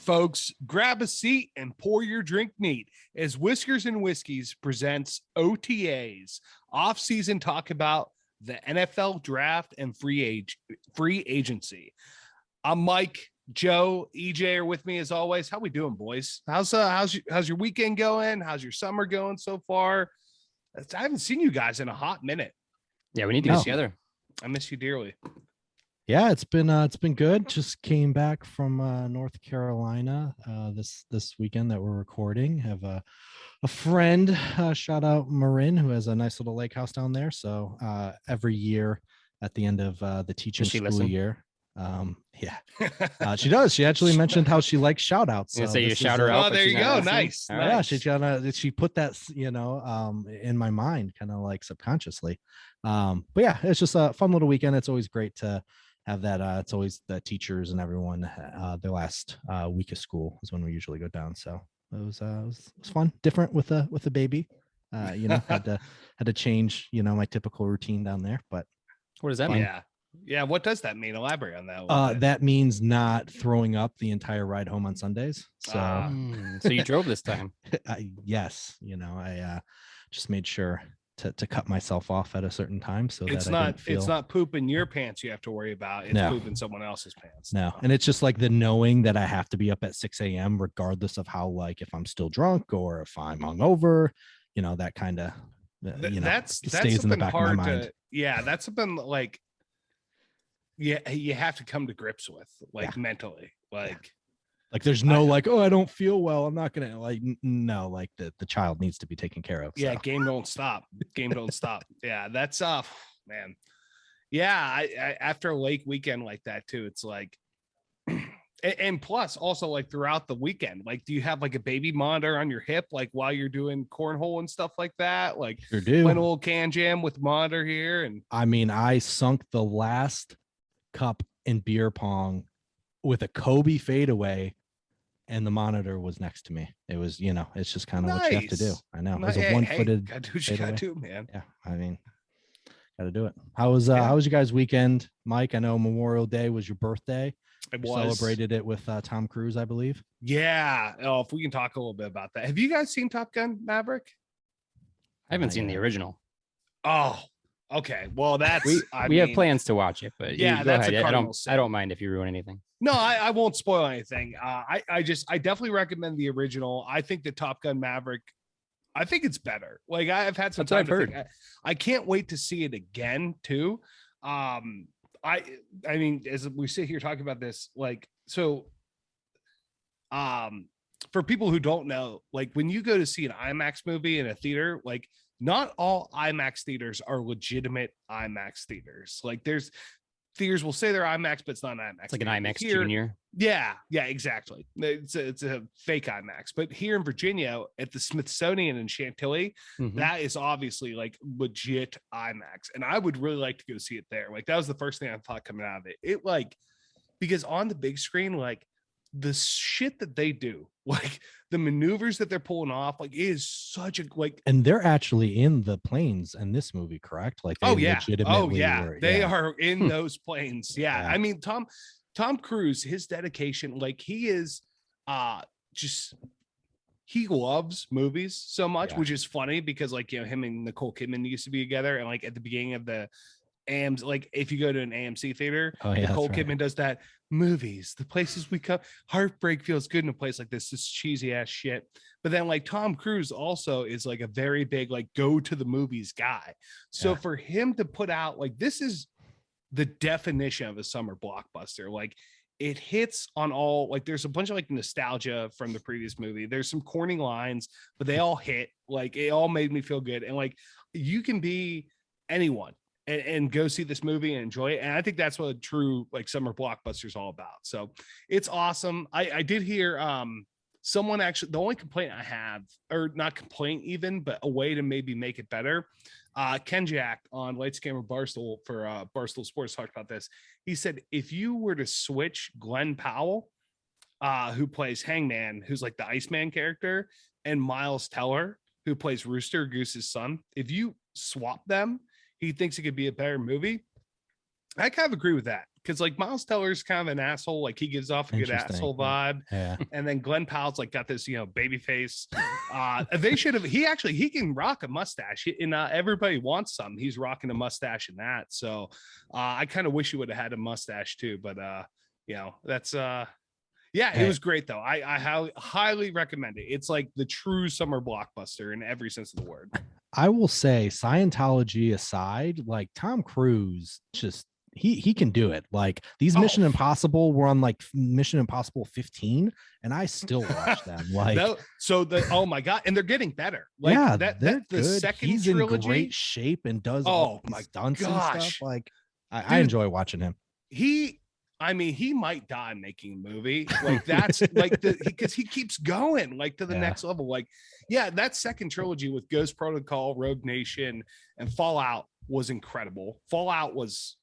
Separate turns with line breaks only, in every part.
folks, grab a seat and pour your drink neat as Whiskers and Whiskeys presents OTAs, off-season talk about the NFL draft and free agency. I'm Mike. Joe, EJ are with me as always. How we doing, boys? How's your weekend going? How's your summer going so far? I haven't seen you guys in a hot minute.
Yeah, we need to get together.
I miss you dearly.
Yeah, it's been good. Just came back from North Carolina this weekend that we're recording. Have a friend, shout out Marin, who has a nice little lake house down there. So every year at the end of the teaching school year, she does. She actually mentioned how she likes shout outs.
So you shout her out.
Oh, there you go. Nice.
Yeah, she put that, in my mind, kind of like subconsciously. But yeah, it's just a fun little weekend. It's always great to have that. It's always the teachers and everyone, their last week of school is when we usually go down. So it was fun, different with a baby. Had to change, my typical routine down there. But
what does that mean?
Yeah. What does that mean? Elaborate on that.
That means not throwing up the entire ride home on Sundays. So,
so you drove this time?
Yes. I just made sure to cut myself off at a certain time, so
it's not poop in your pants you have to worry about. It's poop in someone else's pants.
No, and it's just like the knowing that I have to be up at 6 a.m. regardless of how, like, if I'm still drunk or if I'm hungover, that kind of
that's
stays in the back of my mind.
That's something like. Yeah, you have to come to grips with, mentally, like
there's no I don't feel well, I'm not gonna no, like the child needs to be taken care of.
Yeah, so. Game don't stop. Yeah, that's man. Yeah, I after a lake weekend like that too, it's like, and plus also like throughout the weekend, like, do you have like a baby monitor on your hip, like while you're doing cornhole and stuff like that? Like,
sure do.
Playing a little can jam with monitor here, and
I mean, I sunk the last cup in beer pong with a Kobe fadeaway, and the monitor was next to me. It was, it's just kind of what you have to do. I know. It was a one-footed.
Gotta do what you gotta do, man.
Yeah, I mean, gotta do it. How was your guys' weekend, Mike? I know Memorial Day was your birthday.
It was.
Celebrated it with Tom Cruise, I believe.
Yeah. Oh, if we can talk a little bit about that. Have you guys seen Top Gun Maverick?
I haven't seen the original.
Oh. Okay, well,
we have plans to watch it, but
yeah,
go ahead. I don't mind if you ruin anything.
No, I won't spoil anything. I definitely recommend the original. I think the Top Gun Maverick, I think it's better. Like, I've had some time to think. I can't wait to see it again too. I mean, as we sit here talking about this, for people who don't know, like, when you go to see an IMAX movie in a theater, like, not all IMAX theaters are legitimate IMAX theaters. Like, there's theaters will say they're IMAX, but it's not an IMAX.
It's like an IMAX Junior.
Yeah, exactly. It's a fake IMAX. But here in Virginia at the Smithsonian in Chantilly, that is obviously like legit IMAX. And I would really like to go see it there. Like, that was the first thing I thought coming out of it. It, like, because on the big screen, like, the shit that they do, like the maneuvers that they're pulling off, like, it is such a, like,
and they're actually in the planes in this movie, correct? Like, they
they are in those planes. I mean, Tom Cruise, his dedication, like, he is he loves movies so much, which is funny because, like, him and Nicole Kidman used to be together, and like at the beginning of the AMC, like, if you go to an AMC theater, Nicole Kidman does that. Movies, the places we come, heartbreak feels good in a place like this cheesy ass shit. But then, like, Tom Cruise also is like a very big, like, go to the movies guy. So for him to put out, like, this is the definition of a summer blockbuster. Like, it hits on all, like, there's a bunch of like nostalgia from the previous movie. There's some corny lines, but they all hit. Like, it all made me feel good. And, like, you can be anyone and go see this movie and enjoy it. And I think that's what a true, like, summer blockbuster is all about. So it's awesome. I did hear someone actually, the only complaint I have, or not complaint even, but a way to maybe make it better. Ken Jack on Lights Camera Barstool for Barstool Sports talked about this. He said, if you were to switch Glenn Powell, who plays Hangman, who's like the Iceman character, and Miles Teller, who plays Rooster Goose's son, if you swap them, he thinks it could be a better movie. I kind of agree with that because like Miles Teller's kind of an asshole. Like he gives off a good asshole vibe.
Yeah.
And then Glenn Powell's like got this, baby face. They should have, he can rock a mustache and everybody wants some. He's rocking a mustache in that. So I kind of wish he would have had a mustache too, but that's it was great though. I highly recommend it. It's like the true summer blockbuster in every sense of the word.
I will say, Scientology aside, like Tom Cruise just he can do it. Like these Mission Impossible were on like Mission Impossible 15 and I still watch them. Like
oh my god, and they're getting better. Like
they're
the
good.
second
He's
trilogy,
in great shape and does all my stunts and stuff. Like I enjoy watching him.
He might die making a movie like that's like because he keeps going like to the next level. Like that second trilogy with Ghost Protocol, Rogue Nation, and Fallout was incredible. Fallout was,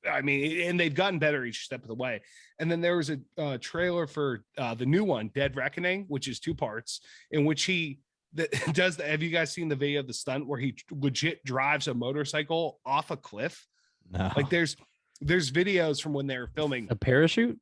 and they've gotten better each step of the way. And then there was a trailer for the new one, Dead Reckoning, which is 2 parts, in which he does have you guys seen the video of the stunt where he legit drives a motorcycle off a cliff?
No.
Like there's videos from when they were filming
a parachute.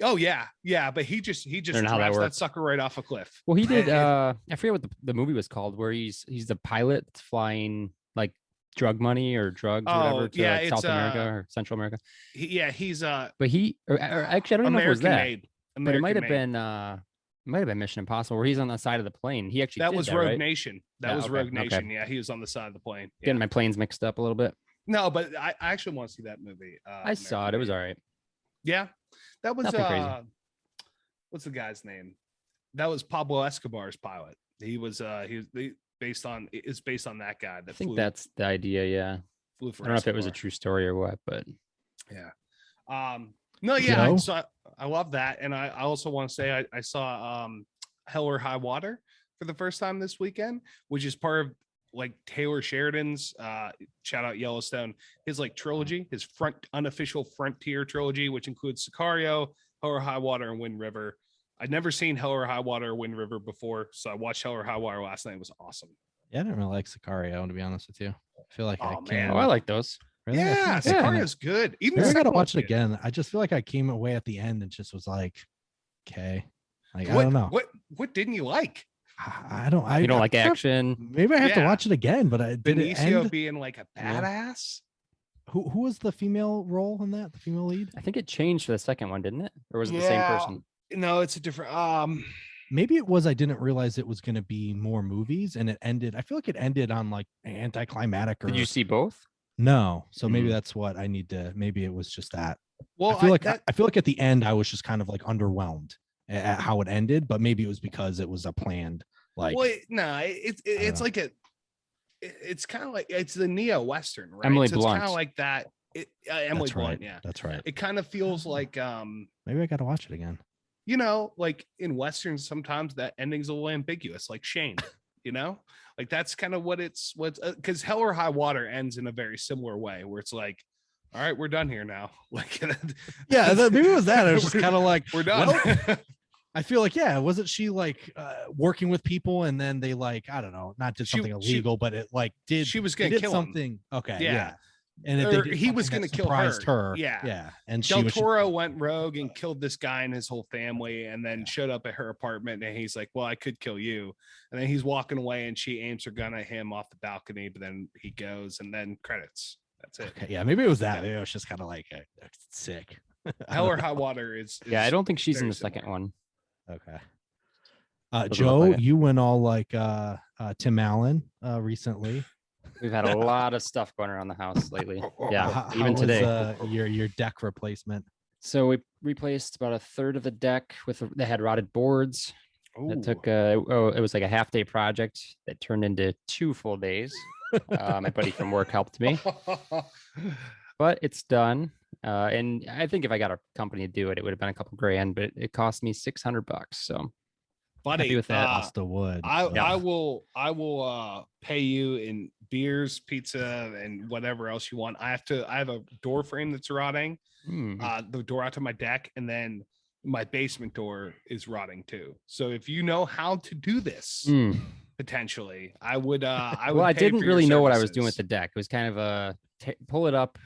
Oh yeah, but he just drives that sucker right off a cliff.
Well, he did. I forget what the movie was called, where he's the pilot flying like drug money or drugs or whatever to like South America or Central America.
He's
But he or actually I don't even know if it was that.
Made.
But it might have been Mission Impossible where he's on the side of the plane. He actually
was Rogue
right?
Nation. That was Rogue Nation. Yeah, he was on the side of the plane.
Getting my planes mixed up a little bit.
No, but I actually want to see that movie.
I saw it. It was all right.
Yeah, that was
crazy.
What's the guy's name? That was Pablo Escobar's pilot. He was based on that guy.
I think that's the idea. Yeah.
Flew for
I don't know if it was a true story or what, but
yeah. No, yeah. So I love that, and I also want to say I saw Hell or High Water for the first time this weekend, which is part of like Taylor Sheridan's shout out Yellowstone, his like trilogy, his unofficial Frontier trilogy, which includes Sicario, Hell or High Water, and Wind River. I'd never seen Hell or High Water or Wind River before, so I watched Hell or High Water last night. It was awesome.
Yeah, I didn't really like Sicario, to be honest with you. I feel like I can't.
I like those.
Really?
Yeah, Sicario's good. Even
I gotta watch it again. I just feel like I came away at the end and just was like, okay, like I don't know.
What didn't you like?
I don't.
You don't like action?
Maybe I have to watch it again. But
Benicio being like a badass.
Who was the female role in that? The female lead?
I think it changed for the second one, didn't it? Or was it the same person?
No, it's a different.
Maybe it was. I didn't realize it was going to be more movies, and it ended. I feel like it ended on like anticlimactic. Did
you see both?
No. So maybe that's what I need to. Maybe it was just that.
Well,
I feel like at the end I was just kind of like underwhelmed at how it ended, but maybe it was because it was a planned like.
Well, no, it's like it's kind of like it's the neo western, right?
Emily
so
Blunt.
It's kind of like that. Emily Blunt,
yeah, that's right.
It kind of feels like
maybe I got to watch it again.
Like in westerns, sometimes that ending's a little ambiguous, like Shane. Like that's kind of what's because Hell or High Water ends in a very similar way, where it's like, all right, we're done here now. Like,
yeah, maybe it was that. It was just kind of like
we're done.
I feel like, wasn't she like working with people and then they like, I don't know, not did something illegal, but it like she was going to kill something. Him. Okay. Yeah. And
he was going to kill her.
Yeah. And
Del Toro went rogue and killed this guy and his whole family, and then showed up at her apartment. And he's like, "Well, I could kill you." And then he's walking away, and she aims her gun at him off the balcony. But then he goes, and then credits. That's it.
Okay, yeah, maybe it was that. Maybe it was just kind of like sick.
Hell or High Water is
I don't think she's in the second one.
Okay. Joe, you went all like Tim Allen recently.
We've had a lot of stuff going around the house lately. Yeah,
even today. Your deck replacement.
So we replaced about a third of the deck they had rotted boards. Ooh. It took it was like a half-day project that turned into 2 full days. My buddy from work helped me, but it's done. And I think if I got a company to do it, it would have been a couple grand, but it cost me $600. So
buddy,
with that, the wood.
I will pay you in beers, pizza, and whatever else you want. I have a door frame that's rotting, the door out to my deck, and then my basement door is rotting too. So if you know how to do this, potentially, I would. I didn't
really know what I was doing with the deck. It was kind of pull it up,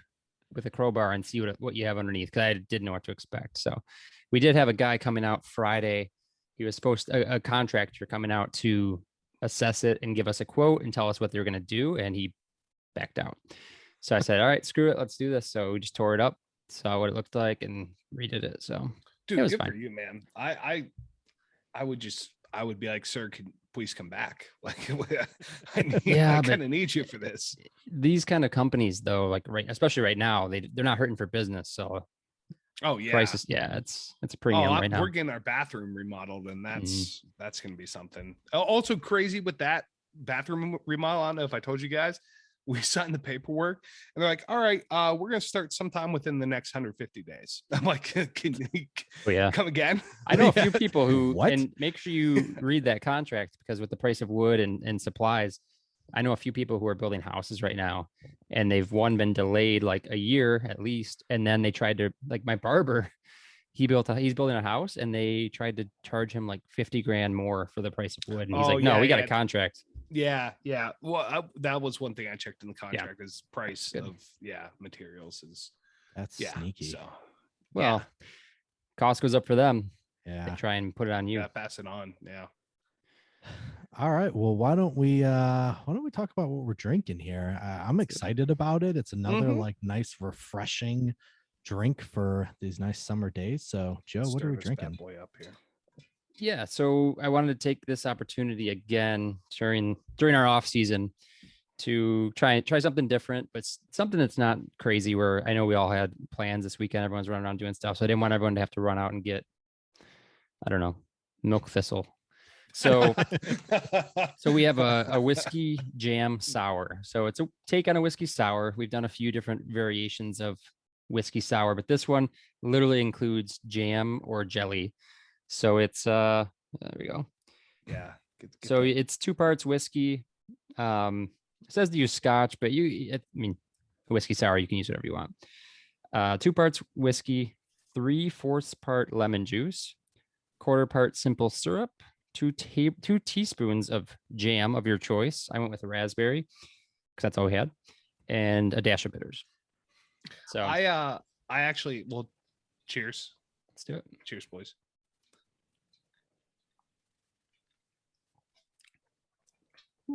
with a crowbar and see what you have underneath, because I didn't know what to expect. So we did have a guy coming out Friday. He was a contractor coming out to assess it and give us a quote and tell us what they were going to do, and he backed out. So I said, all right, screw it, let's do this. So we just tore it up, saw what it looked like, and redid it. So
dude,
it was
good
fine.
for you, man. I would be like, sir, can please come back? Like, I kind of need you for this.
These kind of companies, though, like especially right now, they're not hurting for business. So
oh yeah,
prices, it's a premium right now.
We're getting our bathroom remodeled, and that's going to be something. Also crazy with that bathroom remodel. I don't know if I told you guys, we signed the paperwork and they're like, all right, we're going to start sometime within the next 150 days. I'm like, can you come again?
I know a few people who, and make sure you read that contract, because with the price of wood and supplies, I know a few people who are building houses right now, and they've been delayed like a year at least. And then they tried to, like my barber, he's building a house, and they tried to charge him like 50 grand more for the price of wood. And he's like, no, we got a contract.
Yeah. Well, that was one thing I checked in the contract is price of materials is
sneaky.
So
cost goes up for them.
Yeah.
They try and put it on you.
Yeah, pass it on. Yeah.
All right. Well, why don't we talk about what we're drinking here? I'm excited about it. It's another like nice, refreshing drink for these nice summer days. So, Joe, what are we drinking?
Boy up here.
Yeah, so I wanted to take this opportunity again during our off season to try something different, but something that's not crazy. Where I know we all had plans this weekend, everyone's running around doing stuff, so I didn't want everyone to have to run out and get, I don't know, milk thistle. So we have a whiskey jam sour. So it's a take on a whiskey sour. We've done a few different variations of whiskey sour, but this one literally includes jam or jelly. So it's there we go.
Yeah.
So it's 2 parts whiskey. It says to use Scotch, but whiskey sour, you can use whatever you want. 2 parts whiskey, 3/4 part lemon juice, 1/4 part simple syrup, 2 teaspoons of jam of your choice. I went with a raspberry because that's all we had, and a dash of bitters. So
I actually, cheers.
Let's do it.
Cheers, boys.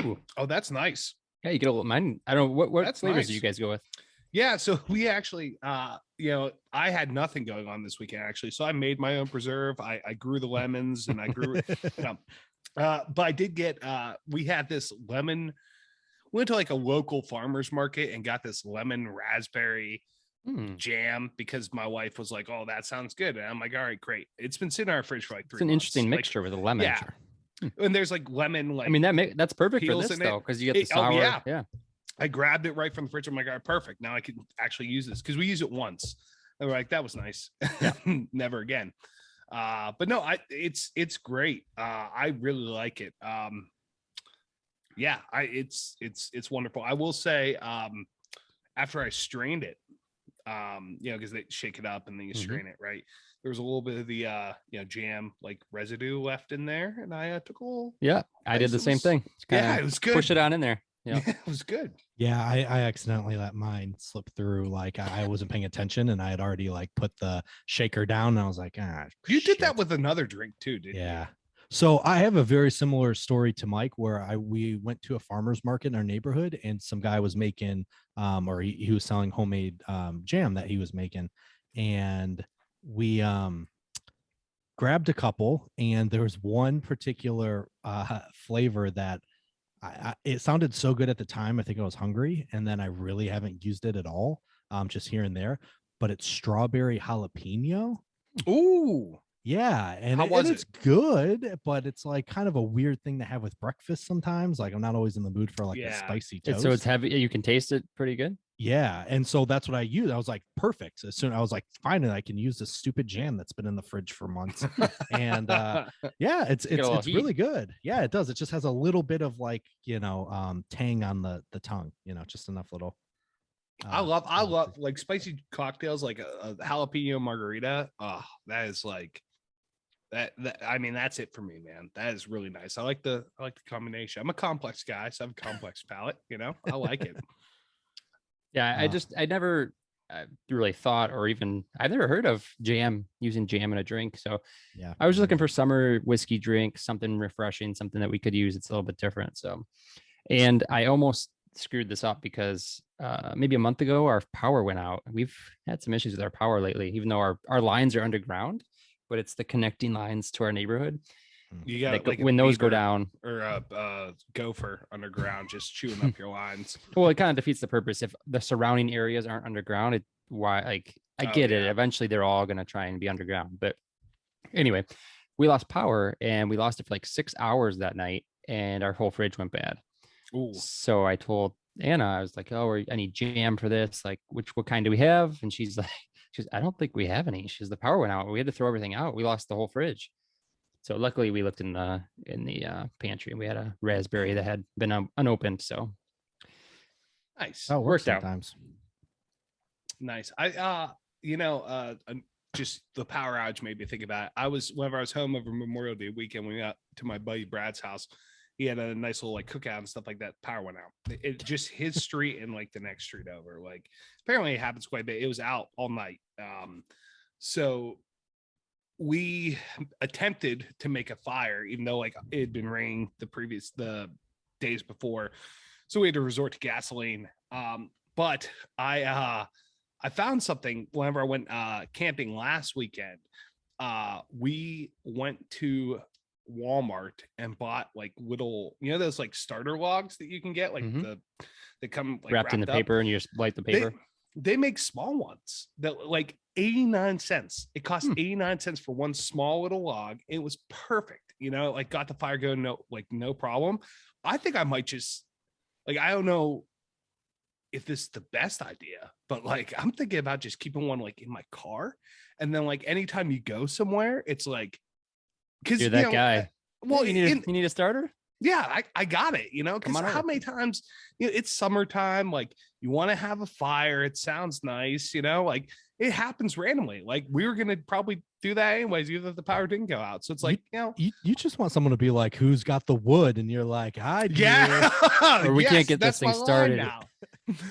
Ooh. Oh, that's nice.
Yeah, you get a little mine. I don't know what flavors do you guys go with?
Yeah, so we actually I had nothing going on this weekend actually. So I made my own preserve. I grew the lemons and I grew but I did get we had this lemon, went to like a local farmer's market and got this lemon raspberry jam because my wife was like, oh, that sounds good. And I'm like, all right, great. It's been sitting in our fridge for like 3 months.
It's an interesting mixture with a lemon.
Yeah. And there's like lemon, like,
I mean, that's perfect for this though, because you get the sour.
Oh, yeah. I grabbed it right from the fridge. I'm like, all right, perfect. Now I can actually use this because we use it once. And we're like, that was nice. Yeah. Never again. But no, it's great. I really like it. It's wonderful. I will say, after I strained it, because they shake it up and then you strain it, right? There was a little bit of the jam like residue left in there, and I took a little.
Yeah, I did the same thing.
Yeah, it was good.
Push it on in there.
Yeah, it was good.
Yeah, I accidentally let mine slip through. Like I wasn't paying attention, and I had already like put the shaker down. And I was like,
you did that with another drink too, didn't you?
Yeah. So I have a very similar story to Mike, where we went to a farmer's market in our neighborhood, and some guy was making, or he was selling homemade jam that he was making, and we grabbed a couple, and there was one particular flavor that it sounded so good at the time. I think I was hungry, and then I really haven't used it at all, just here and there. But it's strawberry jalapeno.
Ooh.
Yeah, and it's good, but it's like kind of a weird thing to have with breakfast sometimes. Like I'm not always in the mood for like the spicy toast.
So it's heavy. You can taste it pretty good.
Yeah, and so that's what I used. I was like, perfect. As soon I was like, finally, I can use this stupid jam that's been in the fridge for months. And it's really good. Yeah, it does. It just has a little bit of like tang on the tongue. Just enough little.
I love like spicy cocktails, like a jalapeno margarita. Oh, that is like that. I mean, that's it for me, man. That is really nice. I like the combination. I'm a complex guy, so I have a complex palate. I like it.
Yeah, I never really thought, or even I've never heard of using jam in a drink. So
Yeah,
I was looking for summer whiskey drink, something refreshing, something that we could use. It's a little bit different. So, and I almost screwed this up because maybe a month ago our power went out. We've had some issues with our power lately, even though our lines are underground, but it's the connecting lines to our neighborhood.
You got like
when those go down,
or a gopher underground just chewing up your lines.
Well, it kind of defeats the purpose if the surrounding areas aren't underground. I get it. Eventually, they're all going to try and be underground. But anyway, we lost power and we lost it for like 6 hours that night, and our whole fridge went bad. Ooh. So I told Anna, I was like, "Oh, I need jam for this. Like, what kind do we have?" And she's like, "I don't think we have any." She's, "The power went out. We had to throw everything out. We lost the whole fridge." So luckily, we looked in the pantry and we had a raspberry that had been unopened. So
nice.
Oh, worked sometimes.
Nice. Just the power outage made me think about it. Whenever I was home over Memorial Day weekend, we got to my buddy Brad's house. He had a nice little like cookout and stuff like that. Power went out. It just his street and like the next street over. Like apparently it happens quite a bit. It was out all night. So we attempted to make a fire, even though like it had been raining the days before. So we had to resort to gasoline. But I found something whenever I went camping last weekend. We went to Walmart and bought like little, those like starter logs that you can get, like they come like
wrapped in the paper, and you just light the paper.
They make small ones that like 89 cents. It cost 89 cents for one small little log. It was perfect. Like got the fire going, no problem. I think I might just like, I don't know if this is the best idea, but like I'm thinking about just keeping one like in my car, and then like anytime you go somewhere, it's like, because
you're that guy.
Well,
you need a starter.
Yeah, I got it. Because how many times it's summertime, like you want to have a fire, it sounds nice, like it happens randomly. Like we were gonna probably do that anyways, even if the power didn't go out. So it's like,
you just want someone to be like, who's got the wood, and you're like, I do.
Yeah,
or we can't get this thing started
now.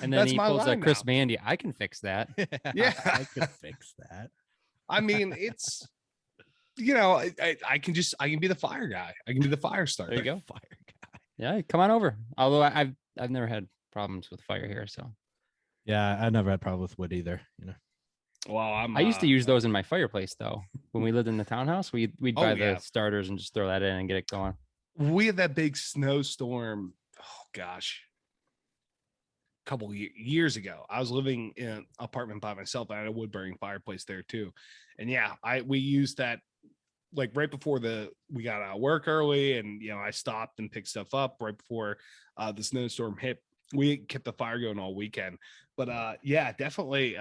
And then he pulls a Chris Mandy. I can fix that.
Yeah, I can fix that.
I mean, it's I can be the fire guy. I can be the fire starter.
There you go.
Fire guy.
Yeah, come on over. Although I've never had problems with fire here, so
yeah, I never had problem with wood either.
Well,
I used to use those in my fireplace though. When we lived in the townhouse, we'd buy the starters and just throw that in and get it going.
We had that big snowstorm. Oh gosh, a couple years ago. I was living in an apartment by myself. I had a wood burning fireplace there too, and we used that. Like right before we got out of work early, and I stopped and picked stuff up right before the snowstorm hit. We kept the fire going all weekend, but definitely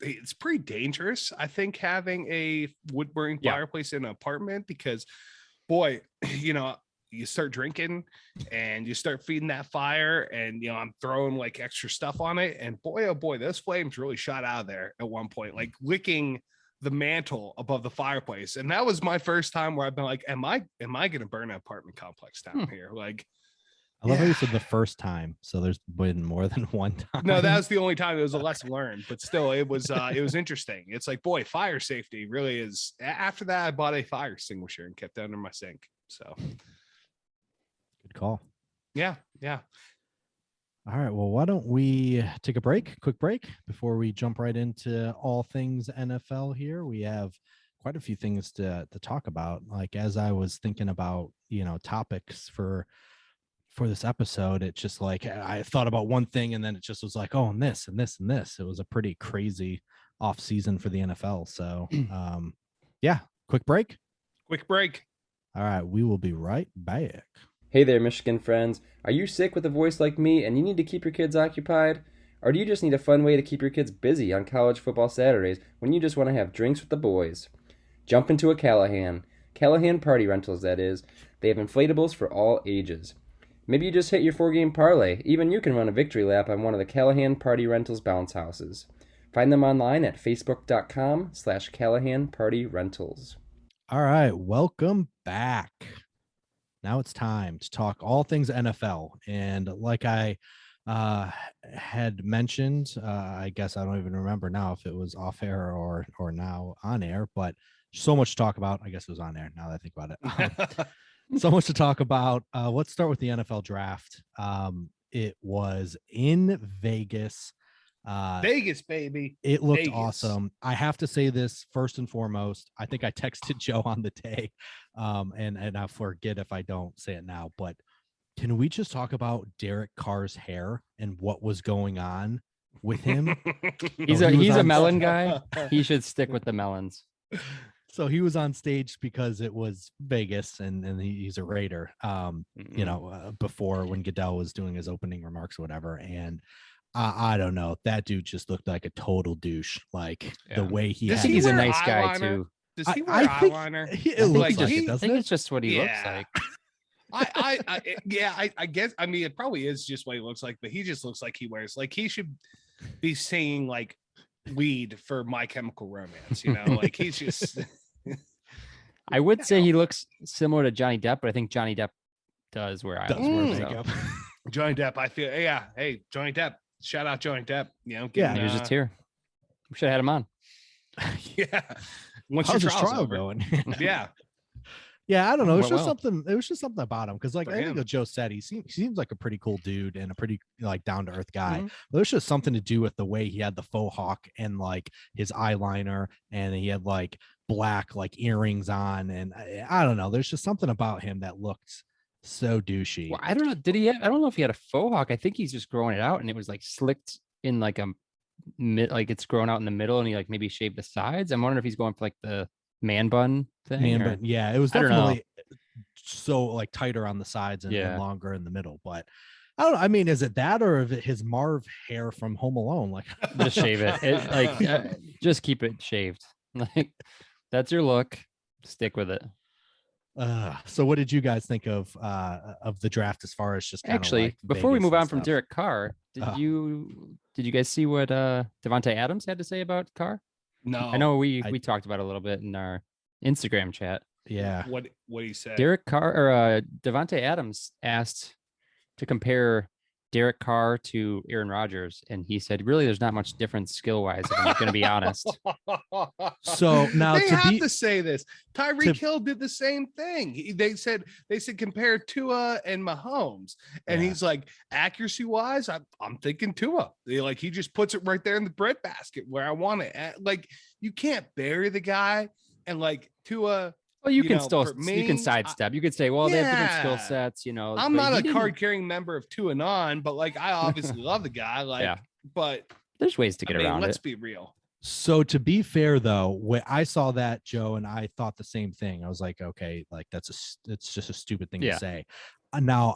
it's pretty dangerous, I think, having a wood burning fireplace in an apartment, because boy, you start drinking and you start feeding that fire, and I'm throwing like extra stuff on it, and boy, oh boy, those flames really shot out of there at one point, like licking the mantle above the fireplace. And that was my first time where I've been like, am I going to burn an apartment complex down here? Like,
I love how you said the first time. So there's been more than one time.
No, that was the only time. It was a lesson learned, but still it was interesting. It's like, boy, fire safety really is. After that, I bought a fire extinguisher and kept it under my sink. So
good call.
Yeah.
All right, well, why don't we take a quick break before we jump right into all things NFL here. We have quite a few things to talk about. Like, as I was thinking about, topics for this episode, it's just like I thought about one thing and then it just was like, oh, and this and this and this. It was a pretty crazy off season for the NFL. So quick break. All right, we will be right back.
Hey there, Michigan friends. Are you sick with a voice like me and you need to keep your kids occupied? Or do you just need a fun way to keep your kids busy on college football Saturdays when you just want to have drinks with the boys? Jump into a Callahan. Callahan Party Rentals, that is. They have inflatables for all ages. Maybe you just hit your 4-game parlay. Even you can run a victory lap on one of the Callahan Party Rentals bounce houses. Find them online at facebook.com/Callahan Party Rentals.
All right, welcome back. Now it's time to talk all things NFL. And like I had mentioned, I guess I don't even remember now if it was off air or now on air, but so much to talk about. I guess it was on air now that I think about it. So much to talk about. Let's start with the NFL draft. It was in Vegas.
Vegas, baby.
It looked
Vegas.
awesome. I have to say this first and foremost. I think I texted Joe on the day, and I forget if I don't say it now, but can we just talk about Derek Carr's hair and what was going on with him?
He's a melon guy. He should stick with the melons.
So he was on stage because it was Vegas and he's a Raider, before when Goodell was doing his opening remarks or whatever. And I don't know, that dude just looked like a total douche. Like the way
he's a nice guy too.
Does he wear eyeliner?
It looks like it, doesn't
I think it's just what he looks like.
I guess, I mean, it probably is just what he looks like, but he just looks like he wears, like he should be singing like weed for My Chemical Romance, like he's just.
I would say he looks similar to Johnny Depp, but I think Johnny Depp does wear
makeup.
Johnny Depp, I feel, hey, Johnny Depp, shout out Johnny Depp,
he was just here. We should have had him on.
Yeah.
How's his trial going?
Yeah,
I don't know. It was just something about him because, like, I think Joe said, he seems like a pretty cool dude and a pretty like down to earth guy. But there's just something to do with the way he had the faux hawk and like his eyeliner, and he had like black like earrings on, and I don't know. There's just something about him that looked so douchey.
Well, I don't know. I don't know if he had a faux hawk. I think he's just growing it out, and it was like slicked in like like it's grown out in the middle, and he like maybe shaved the sides. I'm wondering if he's going for like the man bun thing.
Yeah, it was definitely so like tighter on the sides and longer in the middle. But I don't know. I mean, is it that or is it his Marv hair from Home Alone? Like,
just shave it. Just keep it shaved. Like, that's your look. Stick with it.
So what did you guys think of the draft as far as just
actually
like
before we move on from
stuff?
Derek Carr? Did you guys see what Devontae Adams had to say about Carr?
No,
I know we talked about it a little bit in our Instagram chat.
Yeah,
what he said.
Derek Carr or Devontae Adams asked to compare Derek Carr to Aaron Rodgers, and he said, "Really, there's not much difference skill wise. If I'm going to be honest."
So now
they have to say this. Tyreek Hill did the same thing. They said compare Tua and Mahomes, and he's like, accuracy wise, I'm thinking Tua. He just puts it right there in the breadbasket where I want it. Like, you can't bury the guy, and like Tua.
Well, you can still you can sidestep. You could say, well, they have different skill sets,
I'm not a card-carrying member of Two and On, but like I obviously love the guy. But
there's ways to get around
let's
it.
Be real.
So to be fair, though, when I saw that, Joe, and I thought the same thing. I was like, okay, like it's just a stupid thing to say. Now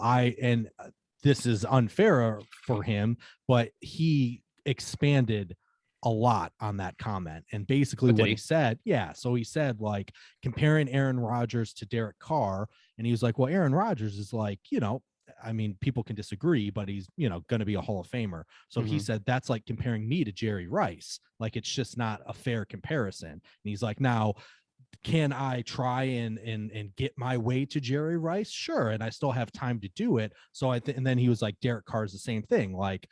this is unfair for him, but he expanded a lot on that comment, and basically what he said, so he said like comparing Aaron Rodgers to Derek Carr, and he was like, well, Aaron Rodgers is like, I mean, people can disagree, but he's going to be a Hall of Famer. So he said that's like comparing me to Jerry Rice. Like, it's just not a fair comparison. And he's like, now, can I try and get my way to Jerry Rice? Sure, and I still have time to do it. So and then he was like, Derek Carr is the same thing. Like,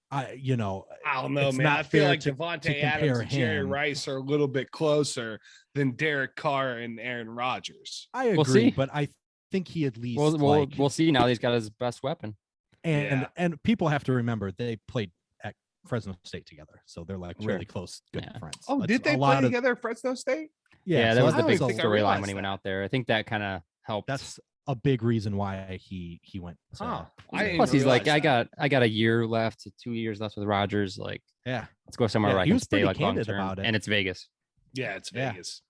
I don't know, man. I feel like Devontae Adams and Jerry Rice are a little bit closer than Derek Carr and Aaron Rodgers. I agree, but I think he at least
we'll see now. He's got his best weapon,
and people have to remember they played at Fresno State together, so they're like really close, good friends.
Oh, did they play together at Fresno State?
Yeah, that was the big storyline when he went out there. I think that kind of helped.
That's a big reason why he went.
Plus, he's like, I got a year left, 2 years left with Rodgers. Like, let's go somewhere where I can stay like long term. And it's Vegas.
Yeah, it's Vegas.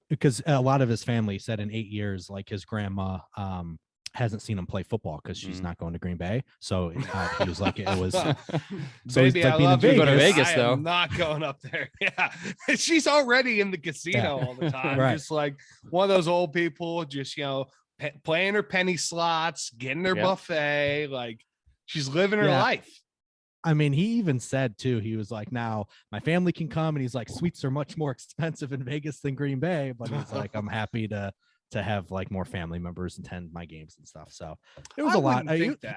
Because a lot of his family said in 8 years, like his grandma hasn't seen him play football because she's not going to Green Bay. So he was like, it was.
So he's like, being in
Vegas. Go to Vegas, though.
I'm not going up there. Yeah, she's already in the casino all the time. Just like one of those old people, just playing her penny slots, getting her buffet. Like, she's living her life.
I mean, he even said too, he was like, now my family can come, and he's like, suites are much more expensive in Vegas than Green Bay, but he's like, I'm happy to to have like more family members attend my games and stuff. So it was a lot.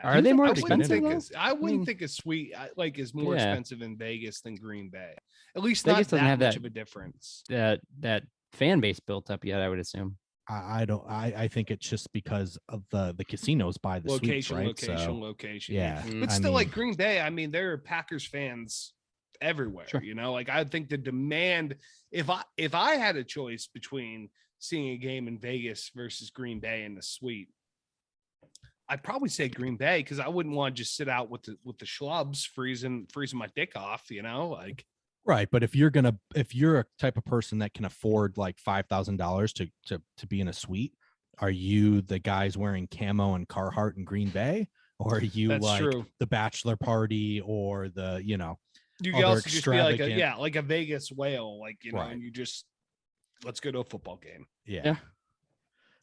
Are they more expensive?
I wouldn't think a suite is more expensive in Vegas than Green Bay. At least
Vegas
not
doesn't
that
have
much
that,
of a difference.
That fan base built up yet, I would assume.
I don't. I think it's just because of the casinos by the suites, right?
Location.
Yeah,
but still, like Green Bay, I mean, there are Packers fans everywhere.
Sure.
You know, like I think the demand. If I had a choice between seeing a game in Vegas versus Green Bay in the suite, I'd probably say Green Bay because I wouldn't want to just sit out with the schlubs freezing my dick off. You know, like.
Right, but if you're a type of person that can afford like $5,000 to be in a suite, are you the guys wearing camo and Carhartt in Green Bay, or are you the bachelor party or the you
can also just be like a Vegas whale, like
right.
and you just let's go to a football game.
Yeah.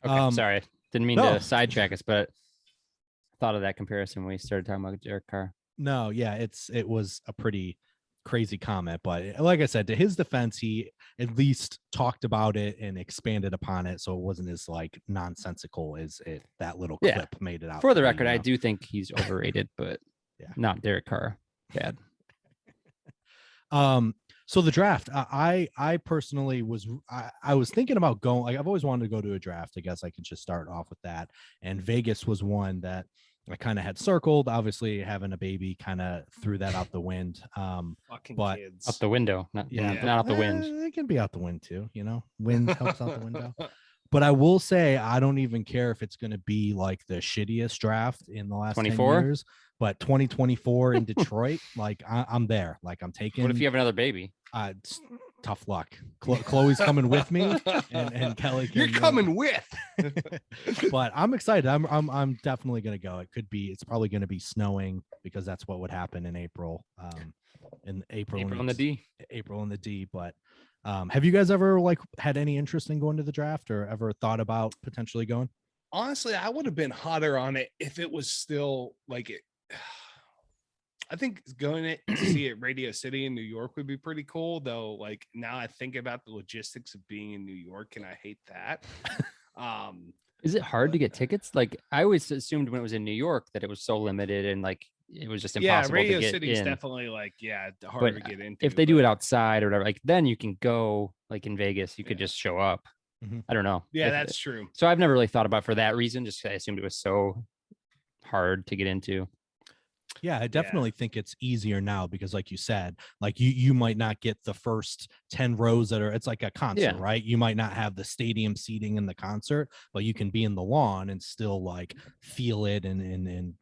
Okay, sorry, didn't mean to sidetrack us, but I thought of that comparison when we started talking about Derek Carr.
No, yeah, it was a pretty crazy comment, but like I said, to his defense, he at least talked about it and expanded upon it, so it wasn't as like nonsensical as that little clip made it out.
For the record, I do think he's overrated, but not Derek Carr bad.
So the draft, I personally was thinking about going. Like I've always wanted to go to a draft. I guess I could just start off with that, and Vegas was one that I kind of had circled. Obviously, having a baby kind of threw that out the wind. But
kids.
Out the window, not out the wind.
It can be out the wind too. Wind helps out the window. But I will say, I don't even care if it's going to be like the shittiest draft in the last 24 years. But 2024 in Detroit, like I'm there. Like I'm taking.
What if you have another baby?
Tough luck. Chloe's coming with me, and Kelly.
You're coming with.
But I'm excited. I'm definitely gonna go. It's probably gonna be snowing because that's what would happen in April. In April
in the D.
April in the D. But have you guys ever like had any interest in going to the draft or ever thought about potentially going?
Honestly, I would have been hotter on it if it was still like it. I think going to see it Radio City in New York would be pretty cool, though. Like now I think about the logistics of being in New York, and I hate that.
Is it hard to get tickets? Like I always assumed when it was in New York that it was so limited and like it was just impossible.
Yeah, Radio
to get
City is
in.
Definitely like hard to get into.
If they do it outside or whatever, like then you can go. Like in Vegas, you could just show up.
Mm-hmm.
I don't know.
Yeah, that's true.
So I've never really thought about it for that reason. Just I assumed it was so hard to get into.
Yeah, I definitely think it's easier now because like you said, like you might not get the first 10 rows it's like a concert, right? You might not have the stadium seating in the concert, but you can be in the lawn and still like feel it and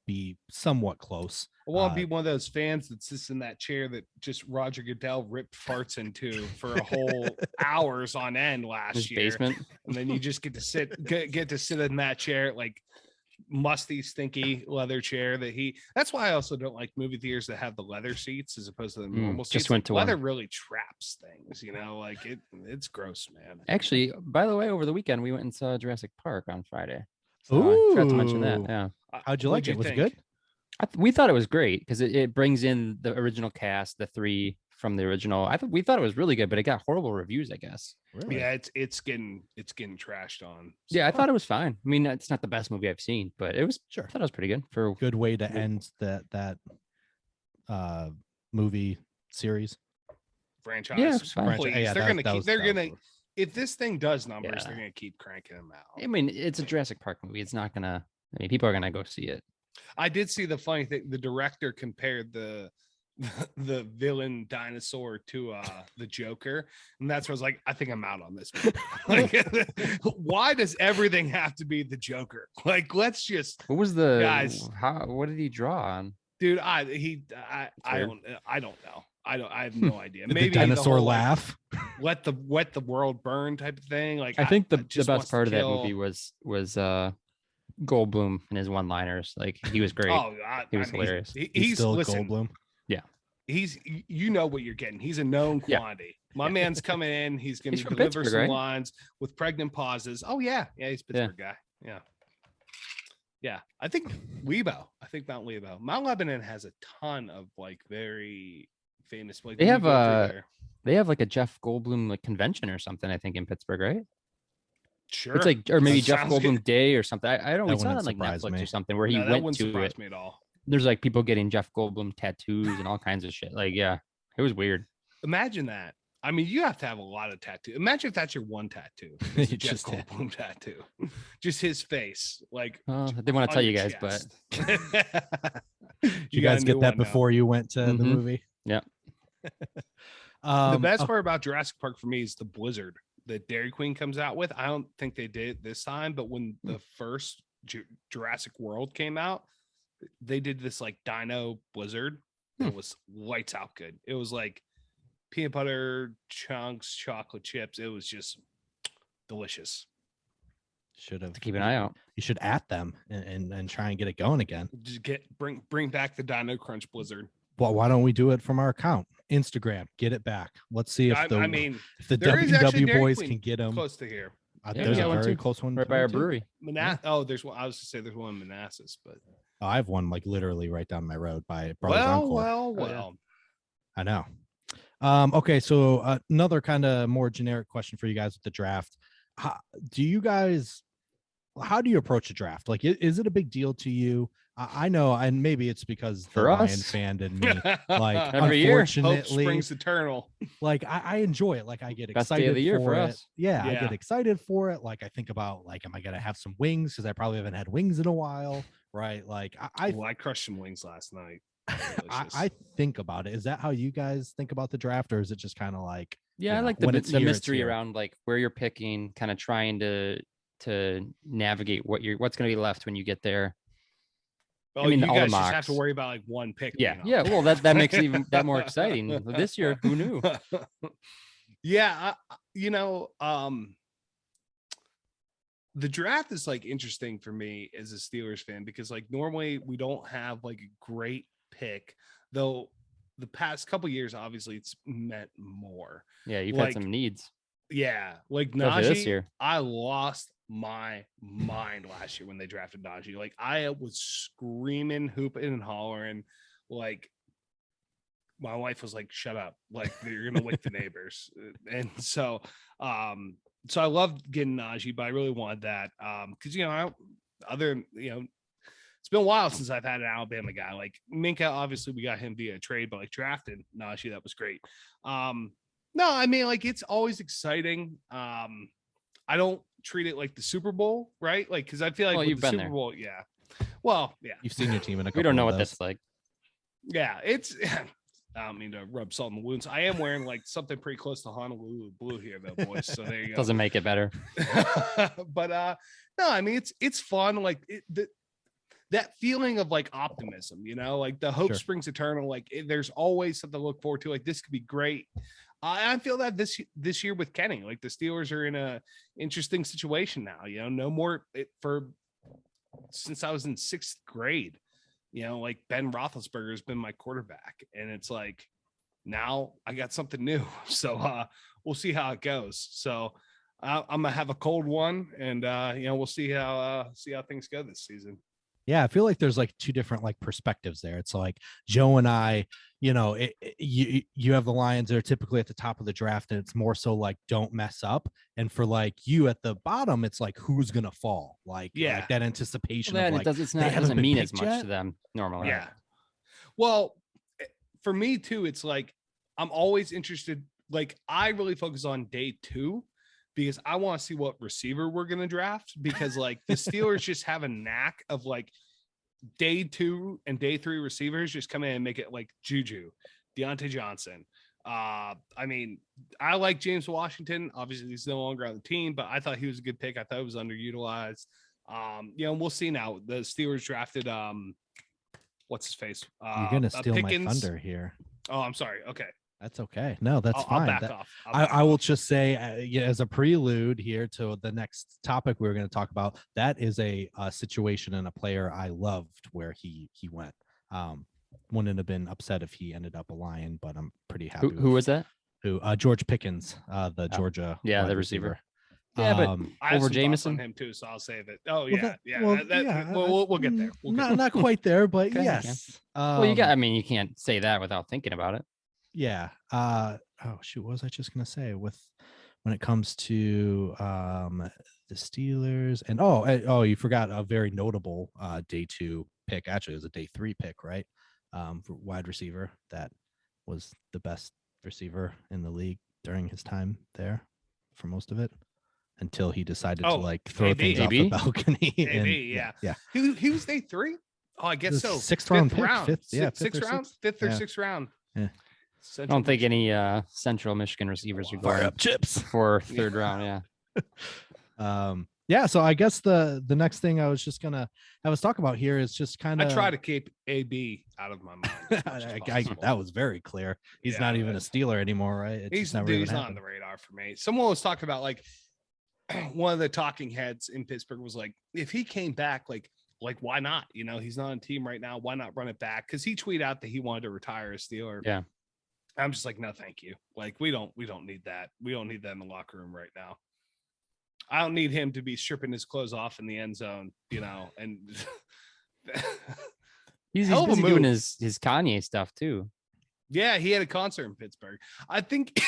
be somewhat close.
I want to be one of those fans that sits in that chair that just Roger Goodell ripped farts into for a whole hours on end last year.
Basement.
And then you just get to sit in that chair like musty, stinky leather chair that's why I also don't like movie theaters that have the leather seats as opposed to the normal seats.
Just went to
leather really traps things, like it's gross, man.
Actually, by the way, over the weekend we went and saw Jurassic Park on Friday. So I forgot to mention that. Yeah.
How'd you like it? Was it good?
We thought it was great because it brings in the original cast, the three from the original. We thought it was really good, but it got horrible reviews, I guess.
Really? Yeah, it's getting trashed on.
So. Yeah, I thought it was fine. I mean, it's not the best movie I've seen, but it was. Sure, I thought it was pretty good for
good way to end that movie series
franchise.
Yeah, it's fine.
Please, they're gonna if this thing does numbers, they're gonna keep cranking them out.
I mean, it's a Jurassic Park movie. It's not gonna. I mean, people are gonna go see it.
I did see the funny thing. The director compared the villain dinosaur to the Joker, and that's where I was like, I think I'm out on this. Like, why does everything have to be the Joker? Like, let's just.
What was the
guys?
What did he draw on?
Dude, I don't know. I have no idea. Maybe
the dinosaur laugh.
Let the world burn type of thing. Like
I think the best part of that movie was Goldblum and his one-liners. Like he was great. He was hilarious.
He's still Goldblum.
Yeah.
He's what you're getting. He's a known quantity. My man's coming in. He's going to deliver some lines with pregnant pauses. Oh yeah. Yeah. He's a Pittsburgh guy. Yeah. Yeah. I think Mount Lebo. Mount Lebanon has a ton of like very famous. Like,
they have like a Jeff Goldblum like convention or something, I think, in Pittsburgh, right?
Sure.
It's like, or maybe
That
Jeff
sounds
Goldblum
good.
Day or something. I don't.
That
We saw it on
wouldn't
like
surprise
Netflix
me.
or something where he
No, that
went
wouldn't
to
surprise
it.
me at all.
There's like people getting Jeff Goldblum tattoos and all kinds of shit. Like, yeah, it was weird.
Imagine that. I mean, you have to have a lot of tattoos. Imagine if that's your one tattoo. It's a Jeff
Just it.
Goldblum tattoo. Just his face. Like,
I didn't want to tell
on
you
your
guys, but
chest.
Did you
got a
guys
new
get that
one now.
before you went to the
Mhm.
movie?
yeah.
The best
Oh,
part about Jurassic Park for me is the blizzard that Dairy Queen comes out with. I don't think they did it this time, but when the first Jurassic World came out, they did this like dino blizzard. It was lights out good. It was like peanut butter chunks, chocolate chips. It was just delicious.
should have
To keep an eye out.
You should at them and try and get it going again.
Just bring back the Dino Crunch blizzard.
Well, why don't we do it from our account, Instagram? Get it back. Let's see if
I mean,
if the
there is actually
WW
Dairy
boys
Queen
can get them.
close to here.
There's
we
a
got one
very
too.
close one
Right by our
too.
brewery.
Oh, there's one. I was to say there's one in Manassas, but
Oh, I have one like literally right down my road by Brothers Encore.
well.
I know. Okay, so another kind of more generic question for you guys with the draft. How do you approach a draft? Like, is it a big deal to you? I know, and maybe it's because the
For us.
Lions fan in me. Like,
Every year,
Hope
unfortunately,
springs eternal.
like I enjoy it. Like, I get
Best day
excited
of the year for
it.
us.
Yeah, I
Yeah.
get excited for it. Like, I think about like, am I gonna have some wings? Because I probably haven't had wings in a while, right? Like,
I crushed some wings last night.
I think about it. Is that how you guys think about the draft, or is it just kind of like,
Yeah,
you
I
know,
like
when
the
it's here, it's
mystery
here?
around like where you're picking, kind of trying to navigate what's going to be left when you get there.
Oh,
I mean,
you
all the
guys just have to
mocks.
worry about like one pick.
Yeah,
being
yeah.
off.
Well, that makes it even that more exciting. This year, who knew?
Yeah, the draft is like interesting for me as a Steelers fan because like normally we don't have like a great pick, though the past couple years obviously it's meant more.
Yeah, you've
Like,
had some needs.
Yeah, like
Especially this
Najee,
year.
I lost my mind last year when they drafted Najee. Like I was screaming, hooping, and hollering. Like my wife was like, "Shut up! Like you're gonna wake the neighbors." And so I loved getting Najee, but I really wanted that because it's been a while since I've had an Alabama guy. Like Minka, obviously we got him via a trade, but like drafted Najee, that was great. No, I mean, like it's always exciting. I don't treat it like the Super Bowl, right? Like, because I feel like with
you've
the
been
Super
there.
Bowl, yeah. Well, yeah,
You've seen your team in a couple
We don't know
of
what
those.
that's like.
yeah. It's. I don't mean to rub salt in the wounds. I am wearing like something pretty close to Honolulu blue here, though, boys. So there you go.
Doesn't make it better.
But no, I mean it's fun. Like that feeling of like optimism, like the hope
Sure.
springs eternal. Like there's always something to look forward to. Like this could be great. I feel that this year with Kenny, like the Steelers are in a interesting situation now. No more since I was in 6th grade. Like Ben Roethlisberger has been my quarterback, and it's like now I got something new. So we'll see how it goes. So I'm gonna have a cold one, and we'll see how things go this season.
Yeah, I feel like there's like two different like perspectives there. It's like Joe and I, you have the Lions that are typically at the top of the draft, and it's more so like don't mess up. And for like you at the bottom, it's like who's gonna fall, like that anticipation.
Well,
of, like,
it
they haven't
doesn't
been
mean as
picked
much
yet?
to them normally.
Yeah. Well, for me too, it's like I'm always interested. Like I really focus on day 2. Because I want to see what receiver we're going to draft, because like the Steelers just have a knack of like day 2 and day 3 receivers just come in and make it like Juju, Deontay Johnson. I mean, I like James Washington. Obviously, he's no longer on the team, but I thought he was a good pick. I thought it was underutilized. We'll see now. The Steelers drafted what's his face?
You're gonna steal
Pickens.
my thunder here.
Oh, I'm sorry. Okay.
That's okay. No, that's
I'll
fine.
back
That-
off.
I will just say, as a prelude here to the next topic we're going to talk about, that is a situation and a player I loved where he went. Wouldn't have been upset if he ended up a Lion, but I'm pretty happy.
Who was that?
George Pickens, the Georgia.
Yeah,
wide
the receiver.
receiver.
Yeah, but
I have
over
some thoughts
Jameson?
on him too, so I'll save it. Oh
Well,
yeah, we'll get there.
Not quite there, but
Okay,
yes.
Well, you can't say that without thinking about it.
Yeah. Oh shoot, what was I just gonna say when it comes to the Steelers, and you forgot a very notable day 2 pick. Actually, it was a day 3 pick, right? For wide receiver, that was the best receiver in the league during his time there for most of it, until he decided to like throw things off the balcony.
Yeah. He was day 3. Oh, I guess so.
6th round pick,
fifth or sixth round.
Yeah.
I don't think any Central Michigan receivers are going
up chips
for 3rd round.
Yeah. So I guess the next thing I was just gonna have us talk about here is just kind of.
I try to keep AB out of my mind.
That was very clear. He's not even a Steeler anymore, right?
He's not on the radar for me. Someone was talking about like one of the talking heads in Pittsburgh was like, if he came back, like why not? You know, he's not on team right now. Why not run it back? Because he tweeted out that he wanted to retire a Steeler.
Yeah.
I'm just like, no, thank you. Like, we don't need that. We don't need that in the locker room right now. I don't need him to be stripping his clothes off in the end zone, you know, and
he's busy doing his Kanye stuff too.
Yeah, he had a concert in Pittsburgh. I think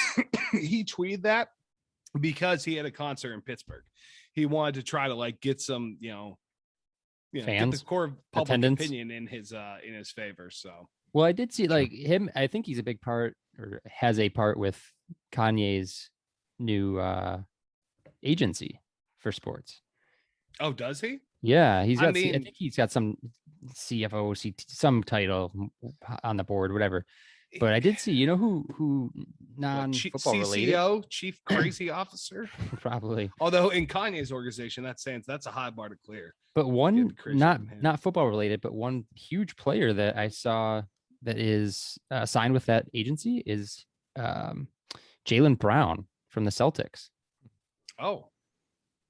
he tweeted that because he had a concert in Pittsburgh. He wanted to try to like get some, fans, get the core public attendance, opinion in his favor. So,
well, I did see like him. I think he's a big part, or has a part with Kanye's new agency for sports.
Oh, does he?
Yeah, he's got. I think he's got some CFO, some title on the board, whatever. But I did see, you know, who non-football related,
CCO, Chief Crazy Officer,
probably.
Although in Kanye's organization, that's a high bar to clear.
But one not football related, but one huge player that I saw that is signed with that agency is Jaylen Brown from the Celtics.
Oh,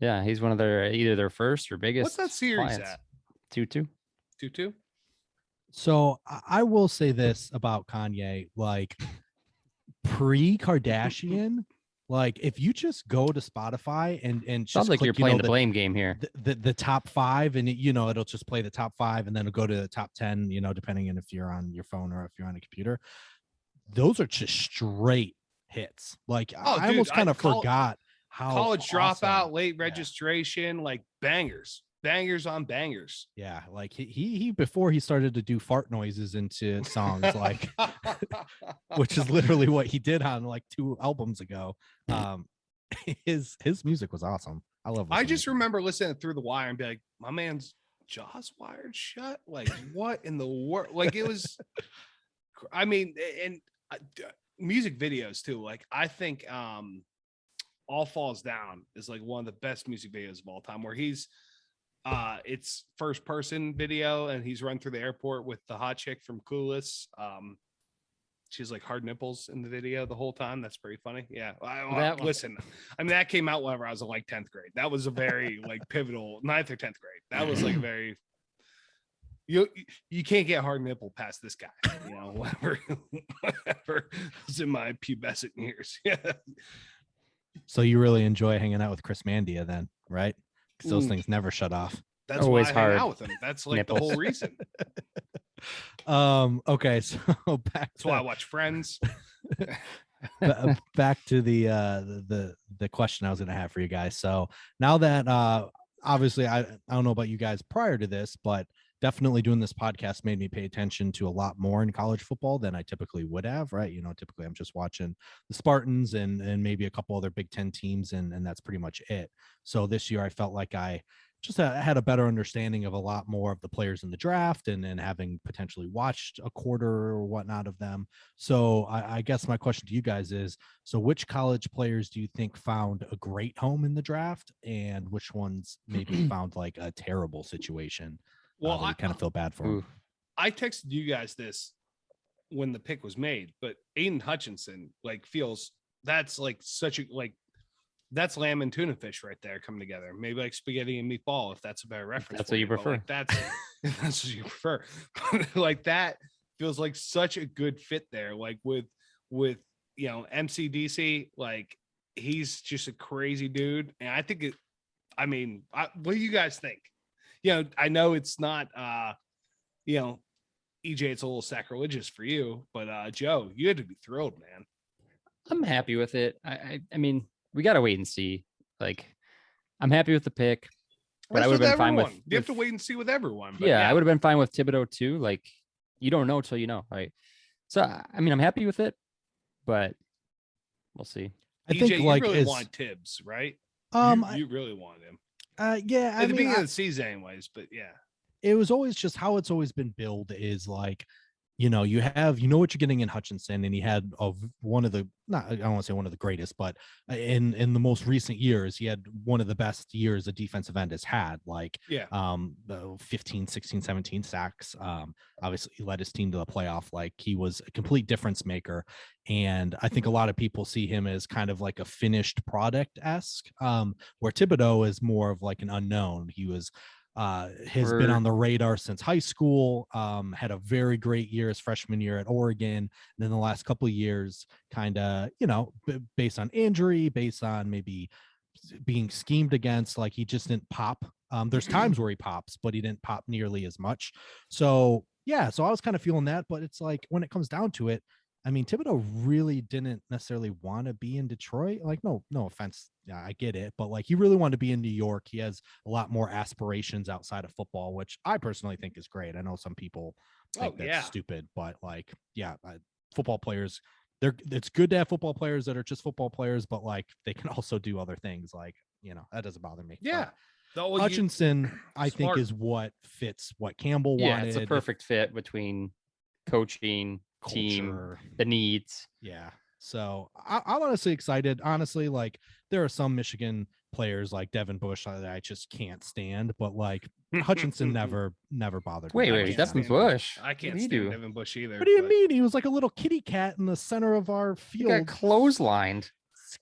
yeah, he's one of either their first or biggest.
What's that series
clients. At? 2-2.
2-2.
So I will say this about Kanye, like pre-Kardashian, like if you just go to Spotify and just
sounds like you're playing the blame game here.
The top 5, and it'll just play the top 5, and then it'll go to the top 10, depending on if you're on your phone or if you're on a computer. Those are just straight hits. Like I almost kind of forgot how
College Dropout, Late Registration, like bangers on bangers.
Yeah, like he before he started to do fart noises into songs, like which is literally what he did on like 2 albums ago. His music was awesome. I love.
I just remember listening Through the Wire and be like, my man's jaw's wired shut. Like what in the world? Like it was. I mean, and music videos too. Like I think All Falls Down is like one of the best music videos of all time, where he's it's first person video and he's run through the airport with the hot chick from Clueless. She's like hard nipples in the video the whole time. That's pretty funny. Yeah. Listen, I mean, that came out whenever I was in like 10th grade. That was a very like pivotal 9th or 10th grade. That was like a very, you can't get hard nipple past this guy, whatever was in my pubescent years. Yeah.
So you really enjoy hanging out with Chris Mandia then, right? Because those things never shut off.
That's always why I hang out with him. That's like nipples. The whole reason.
Okay, so
that's why I watch Friends.
Back to the question I was going to have for you guys. So now that obviously I don't know about you guys prior to this, but definitely doing this podcast made me pay attention to a lot more in college football than I typically would have, right? Typically I'm just watching the Spartans and maybe a couple other Big Ten teams, and that's pretty much it. So this year I felt like I just had a better understanding of a lot more of the players in the draft and having potentially watched a quarter or whatnot of them. So I guess my question to you guys is, so which college players do you think found a great home in the draft, and which ones maybe found like a terrible situation? Well, I kind of feel bad for him.
I texted you guys this when the pick was made, but Aiden Hutchinson feels that's like such a that's lamb and tuna fish right there coming together. Maybe like spaghetti and meatball, if that's a better reference.
That's what you prefer.
That's what you prefer. Like that feels like such a good fit there. Like with MCDC, like he's just a crazy dude, and I think what do you guys think? I know it's not, EJ, it's a little sacrilegious for you, but Joe, you had to be thrilled, man.
I'm happy with it. I mean, we got to wait and see. Like, I'm happy with the pick, but I would have been fine with.
You have to wait and see with everyone. But
yeah, I would have been fine with Thibodeau too. Like, you don't know till you know, right? So, I mean, I'm happy with it, but we'll see.
I think
you really want Tibbs, right? You really want him.
Yeah,
at the beginning of the season, anyways. But yeah,
it was always just how it's always been billed is like, you know what you're getting in Hutchinson, and he had one of the, not, I don't want to say one of the greatest, but in the most recent years, he had one of the best years a defensive end has had, like, the 15, 16, 17 sacks. Obviously he led his team to the playoff. Like, he was a complete difference maker. And I think a lot of people see him as kind of like a finished product-esque, where Thibodeau is more of like an unknown. He was, has been on the radar since high school, had a very great year his freshman year at Oregon. And then the last couple of years, kind of, based on injury, based on maybe being schemed against, like, he just didn't pop. There's times where he pops, but he didn't pop nearly as much. So I was kind of feeling that, but it's like, when it comes down to it, I mean, Thibodeau really didn't necessarily want to be in Detroit. Like, no offense. Yeah, I get it. But like, he really wanted to be in New York. He has a lot more aspirations outside of football, which I personally think is great. I know some people think that's stupid, but like, football players, it's good to have football players that are just football players, but like, they can also do other things. Like, that doesn't bother me.
Yeah.
Hutchinson, I think, is what fits what Campbell wanted.
Yeah, it's a perfect fit between coaching, team, the needs.
Yeah. So I'm honestly excited. Honestly, like, there are some Michigan players like Devin Bush that I just can't stand, but like, Hutchinson never bothered me.
Wait, Devin Bush?
I can't stand Devin Bush either.
What do you mean? He was like a little kitty cat in the center of our field.
He got clotheslined.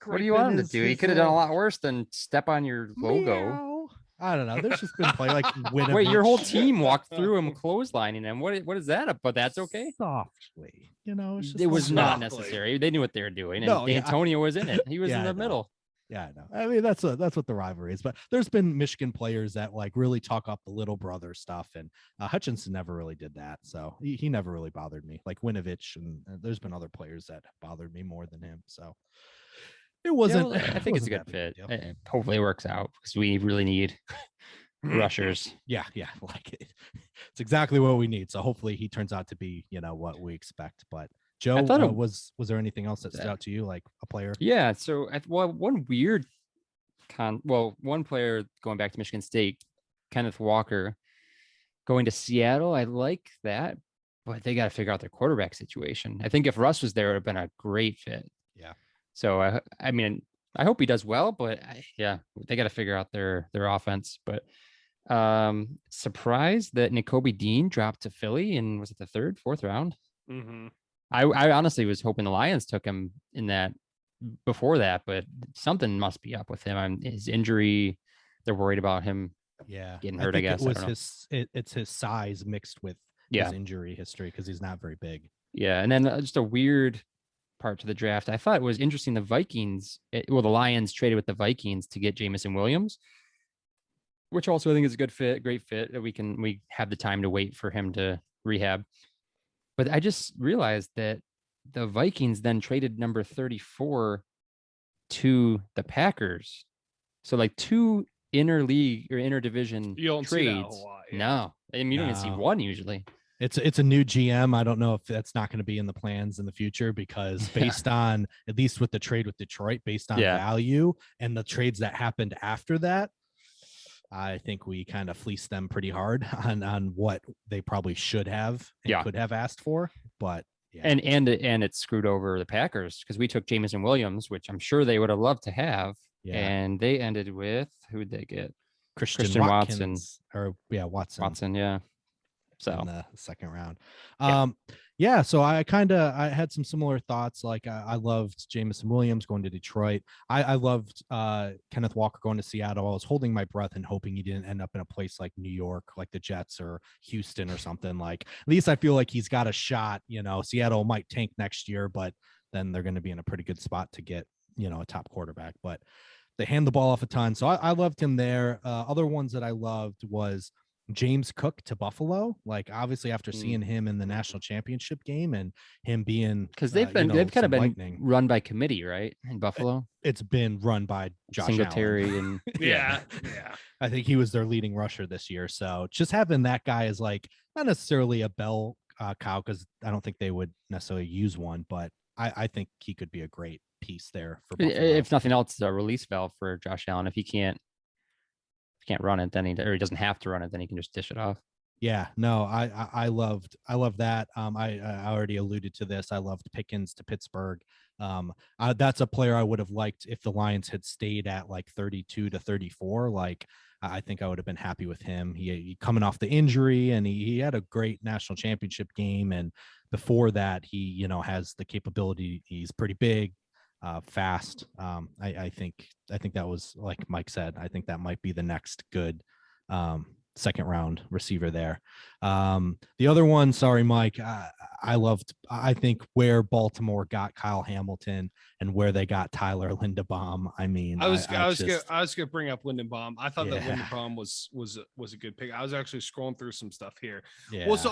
What do you want him to do? He could have done a lot worse than step on your logo.
Meow. I don't know. There's just been play like Winovich.
Wait, your whole team walked through him clotheslining him. What is that up? But that's okay.
Softly, it's just
it was not necessary. They knew what they were doing, and Antonio was in it. He was in the middle.
Yeah, I know. I mean, that's what the rivalry is. But there's been Michigan players that like really talk up the little brother stuff, and Hutchinson never really did that. So he never really bothered me. Like Winovich, and there's been other players that bothered me more than him. So it wasn't.
I think it's a good fit. Hopefully it works out, because we really need rushers.
Yeah, like it's exactly what we need. So hopefully he turns out to be, what we expect. But Joe, was there anything else that stood out to you, like a player?
Yeah. So one weird one player going back to Michigan State, Kenneth Walker, going to Seattle. I like that, but they got to figure out their quarterback situation. I think if Russ was there, it would have been a great fit.
Yeah.
So I mean, I hope he does well, but they got to figure out their offense. But surprised that Nakobe Dean dropped to Philly, and was it the third, fourth round?
Mm-hmm.
I honestly was hoping the Lions took him in that before that, but something must be up with him. His injury, they're worried about him. Getting hurt. I guess
it's his size mixed with his injury history, because he's not very big.
Yeah, and then just a weird part to the draft. I thought it was interesting. The the Lions traded with the Vikings to get Jamison Williams, which also I think is a great fit. That we have the time to wait for him to rehab. But I just realized that the Vikings then traded number 34 to the Packers. So like two interleague or interdivision
you don't
trades.
See that a lot,
No, I mean, you don't even see one usually.
It's a new GM. I don't know if that's not going to be in the plans in the future, because based on, at least with the trade with Detroit, based on value and the trades that happened after that, I think we kind of fleeced them pretty hard on what they probably should have and could have asked for. But
and it screwed over the Packers, because we took Jamison Williams, which I'm sure they would have loved to have. And they ended with, who'd they get?
Christian
Watson.
Watson.
Yeah. So
in the second round. So I had some similar thoughts. Like I loved Jamison Williams going to Detroit. I loved Kenneth Walker going to Seattle. I was holding my breath and hoping he didn't end up in a place like New York, like the Jets or Houston or something. Like, at least I feel like he's got a shot. Seattle might tank next year, but then they're going to be in a pretty good spot to get, a top quarterback. But they hand the ball off a ton. So I loved him there. Other ones that I loved was James Cook to Buffalo. Like obviously after seeing him in the national championship game and him being
because they've kind of been run by committee, right? In Buffalo,
it's been run by Josh
Singletary
Allen.
and
yeah.
I think he was their leading rusher this year. So just having that guy is like not necessarily a bell cow, because I don't think they would necessarily use one, but I think he could be a great piece there for Buffalo.
If nothing else, a release valve for Josh Allen. If he can't run it, then he doesn't have to run it, then he can just dish it off.
Yeah, no, I loved that. I already alluded to this. I loved Pickens to Pittsburgh. That's a player I would have liked if the Lions had stayed at like 32 to 34. Like I think I would have been happy with him. He coming off the injury, and he had a great national championship game. And before that, he has the capability. He's pretty big, fast. I think that was, like Mike said, I think that might be the next good second round receiver there. The other one, sorry, Mike, I think where Baltimore got Kyle Hamilton and where they got Tyler Linderbaum. I mean,
I was gonna bring up Linderbaum. I thought that Linderbaum was a good pick. I was actually scrolling through some stuff here.
Yeah.
Well, so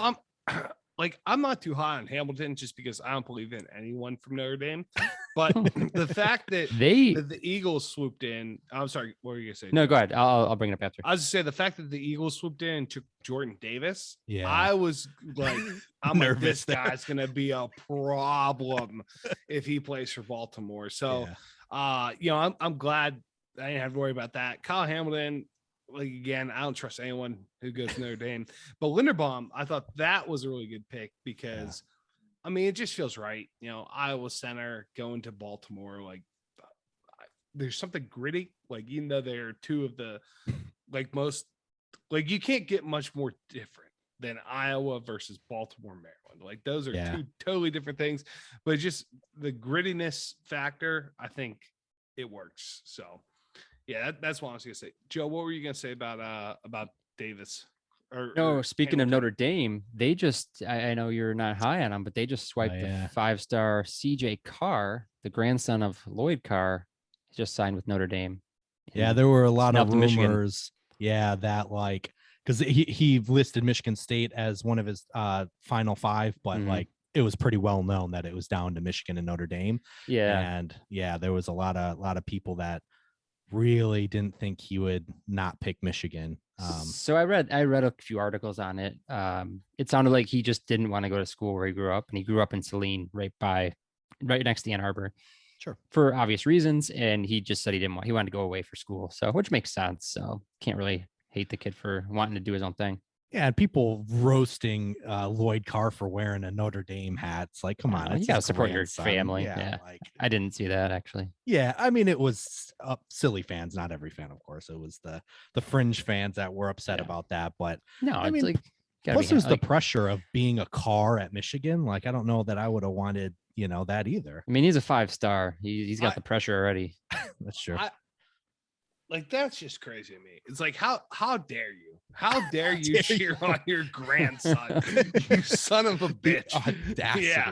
I'm not too high on Hamilton just because I don't believe in anyone from Notre Dame. But the fact that the Eagles swooped in, I'm sorry, what were you gonna say?
No, go ahead. I'll bring it up after.
I was gonna say the fact that the Eagles swooped in and took Jordan Davis.
Yeah,
I was like, I'm nervous. Like, this guy's gonna be a problem if he plays for Baltimore. So, I'm glad I didn't have to worry about that. Kyle Hamilton. Like, again, I don't trust anyone who goes to Notre Dame, but Linderbaum, I thought that was a really good pick because, I mean, it just feels right. Iowa center going to Baltimore, like there's something gritty. Like, even though they're two of the most, you can't get much more different than Iowa versus Baltimore, Maryland. Like, those are two totally different things, but just the grittiness factor, I think it works. So. Yeah, that's what I was gonna say. Joe, what were you gonna say about Davis?
Speaking of Notre Dame, they just I know you're not high on them, but they just swiped the 5-star CJ Carr, the grandson of Lloyd Carr, just signed with Notre Dame.
Yeah, there were a lot of rumors. Yeah, that because he listed Michigan State as one of his final 5, but it was pretty well known that it was down to Michigan and Notre Dame.
Yeah,
and there was a lot of people that really didn't think he would not pick Michigan.
So I read a few articles on it. It sounded like he just didn't want to go to school where he grew up, and he grew up in Saline, right next to Ann Arbor.
Sure.
For obvious reasons, and he just said he wanted to go away for school. So, which makes sense. So can't really hate the kid for wanting to do his own thing.
Yeah, and people roasting Lloyd Carr for wearing a Notre Dame hat. It's like, come on,
you gotta support your family. Yeah. I didn't see that actually.
Yeah, I mean, it was silly fans, not every fan, of course. It was the fringe fans that were upset about that. But
no, I mean,
plus there's the pressure of being a Carr at Michigan. Like, I don't know that I would have wanted, that either.
I mean, he's a 5-star. He's got the pressure already.
That's true.
That's just crazy to me. It's like, how dare you? How dare you cheer on your grandson? You son of a bitch.
Audacity.
Yeah.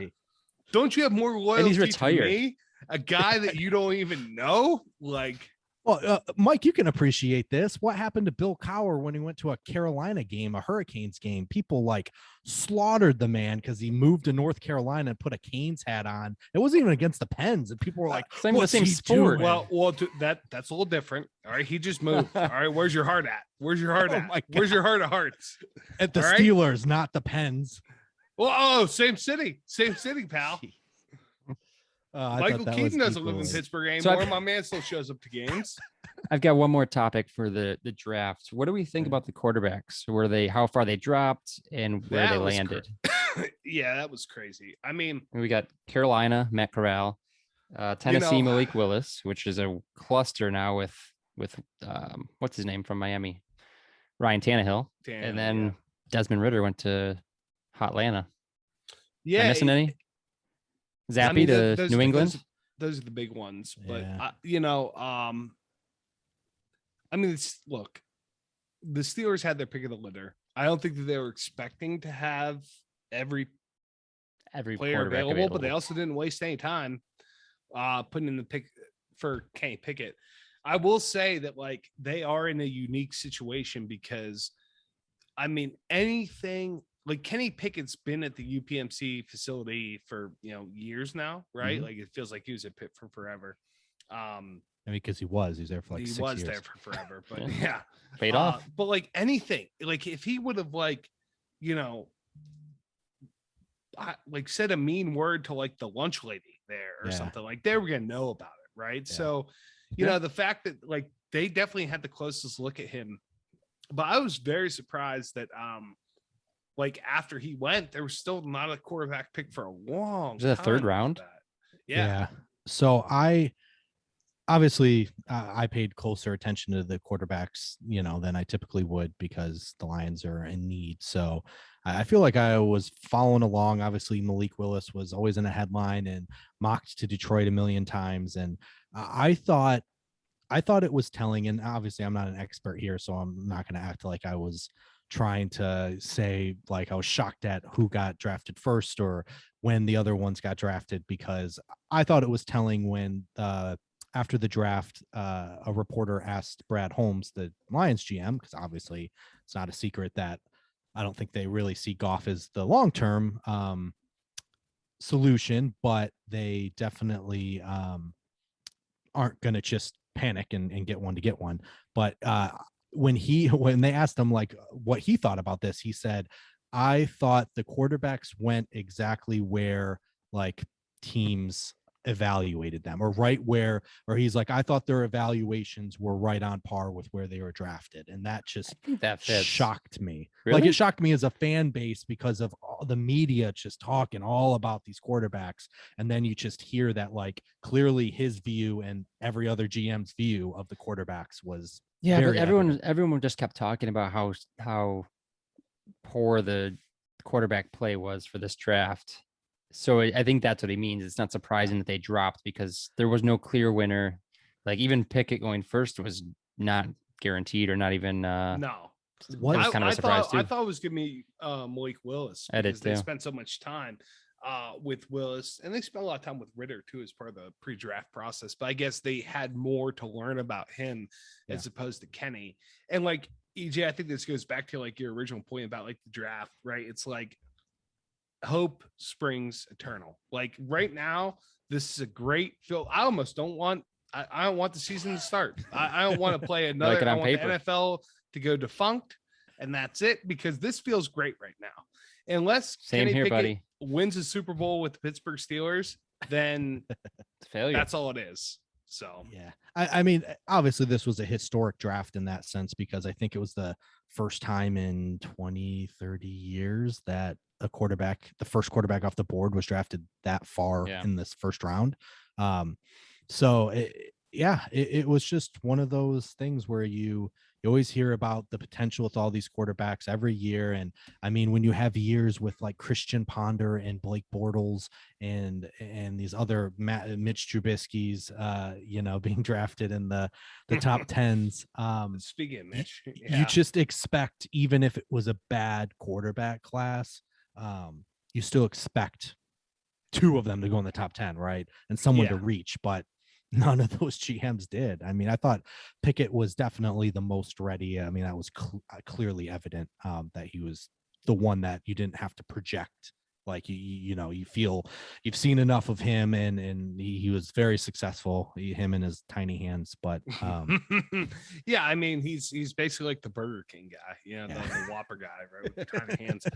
Don't you have more loyalty
and he's retired.
to me? A guy that you don't even know?
Well, Mike, you can appreciate this. What happened to Bill Cowher when he went to a Carolina game, a Hurricanes game? People slaughtered the man because he moved to North Carolina and put a Canes hat on. It wasn't even against the Pens, and people were like,
the same sport.
Well, that's a little different. All right, he just moved. All right, where's your heart at? Where's your heart at? Where's your heart of hearts?
At the Steelers, not the Pens.
Well, same city, pal. Michael Keaton doesn't live in Pittsburgh anymore. So my man still shows up to games.
I've got one more topic for the draft. What do we think about the quarterbacks? How far they dropped and where they landed?
Yeah, that was crazy. I mean,
we got Carolina, Matt Corral, Tennessee, Malik Willis, which is a cluster now with what's his name from Miami, Ryan Tannehill, and then Desmond Ridder went to Hotlanta.
Yeah,
am I missing any? Zappy to New England.
Those are the big ones, but look, the Steelers had their pick of the litter. I don't think that they were expecting to have every player available, but they also didn't waste any time putting in the pick for Kenny Pickett. I will say that they are in a unique situation because I mean, anything like Kenny Pickett's been at the UPMC facility for years now, right? Like it feels like he was at Pitt for forever.
I mean, because he was there for like 6 years.
He was there for forever, but yeah,
paid off.
But like anything, like if he would have like, like said a mean word to like the lunch lady there or something, like they were gonna know about it, right? Yeah. So, the fact that like they definitely had the closest look at him, but I was very surprised that like after he went, there was still not a quarterback pick for a long time.
Was it the third round?
Yeah. So I obviously I paid closer attention to the quarterbacks, than I typically would because the Lions are in need. So I feel like I was following along. Obviously, Malik Willis was always in a headline and mocked to Detroit a million times. And I thought it was telling. And obviously, I'm not an expert here, so I'm not going to act like I was trying to say like I was shocked at who got drafted first or when the other ones got drafted, because I thought it was telling when after the draft, a reporter asked Brad Holmes, the Lions GM, because obviously it's not a secret that I don't think they really see Goff as the long-term solution, but they definitely aren't going to just panic and get one to get one. But when they asked him like what he thought about this, he said, I thought the quarterbacks went exactly where like teams evaluated them, or right where, or he's like, I thought their evaluations were right on par with where they were drafted. And that just shocked me. Really? Like it shocked me as a fan base because of all the media just talking all about these quarterbacks. And then you just hear that like clearly his view and every other GM's view of the quarterbacks was
but everyone just kept talking about how poor the quarterback play was for this draft. So I think that's what he means. It's not surprising that they dropped because there was no clear winner. Like even Pickett going first was not guaranteed or not even.
No.
What? Was kind of a surprise too.
I thought it was going to be Malik Willis because they spent so much time with Willis, and they spent a lot of time with Ritter too as part of the pre-draft process. But I guess they had more to learn about him as opposed to Kenny. And like EJ, I think this goes back to like your original point about like the draft, right? It's like hope springs eternal. Like right now, this is a great field. I almost don't want. I don't want the season to start. I don't want to play another.
Like
I want
paper.
the NFL to go defunct, and that's it because this feels great right now. Unless Kenny Pickett wins a Super Bowl with the Pittsburgh Steelers, then
failure.
That's all it is. So
yeah, I mean, obviously this was a historic draft in that sense because I think it was the first time in 20, 30 years that the first quarterback off the board was drafted that far in this first round. So it was just one of those things where you always hear about the potential with all these quarterbacks every year. And I mean, when you have years with like Christian Ponder and Blake Bortles and these other Mitch Trubisky's, being drafted in the top tens.
Speaking of Mitch,
you just expect, even if it was a bad quarterback class, you still expect two of them to go in the top 10, right? And someone to reach, but none of those GMs did. I mean, I thought Pickett was definitely the most ready. I mean, that was clearly evident that he was the one that you didn't have to project. Like, you feel you've seen enough of him and he was very successful, him and his tiny hands. But
yeah, I mean, he's basically like the Burger King guy, the Whopper guy, right? With the tiny hands.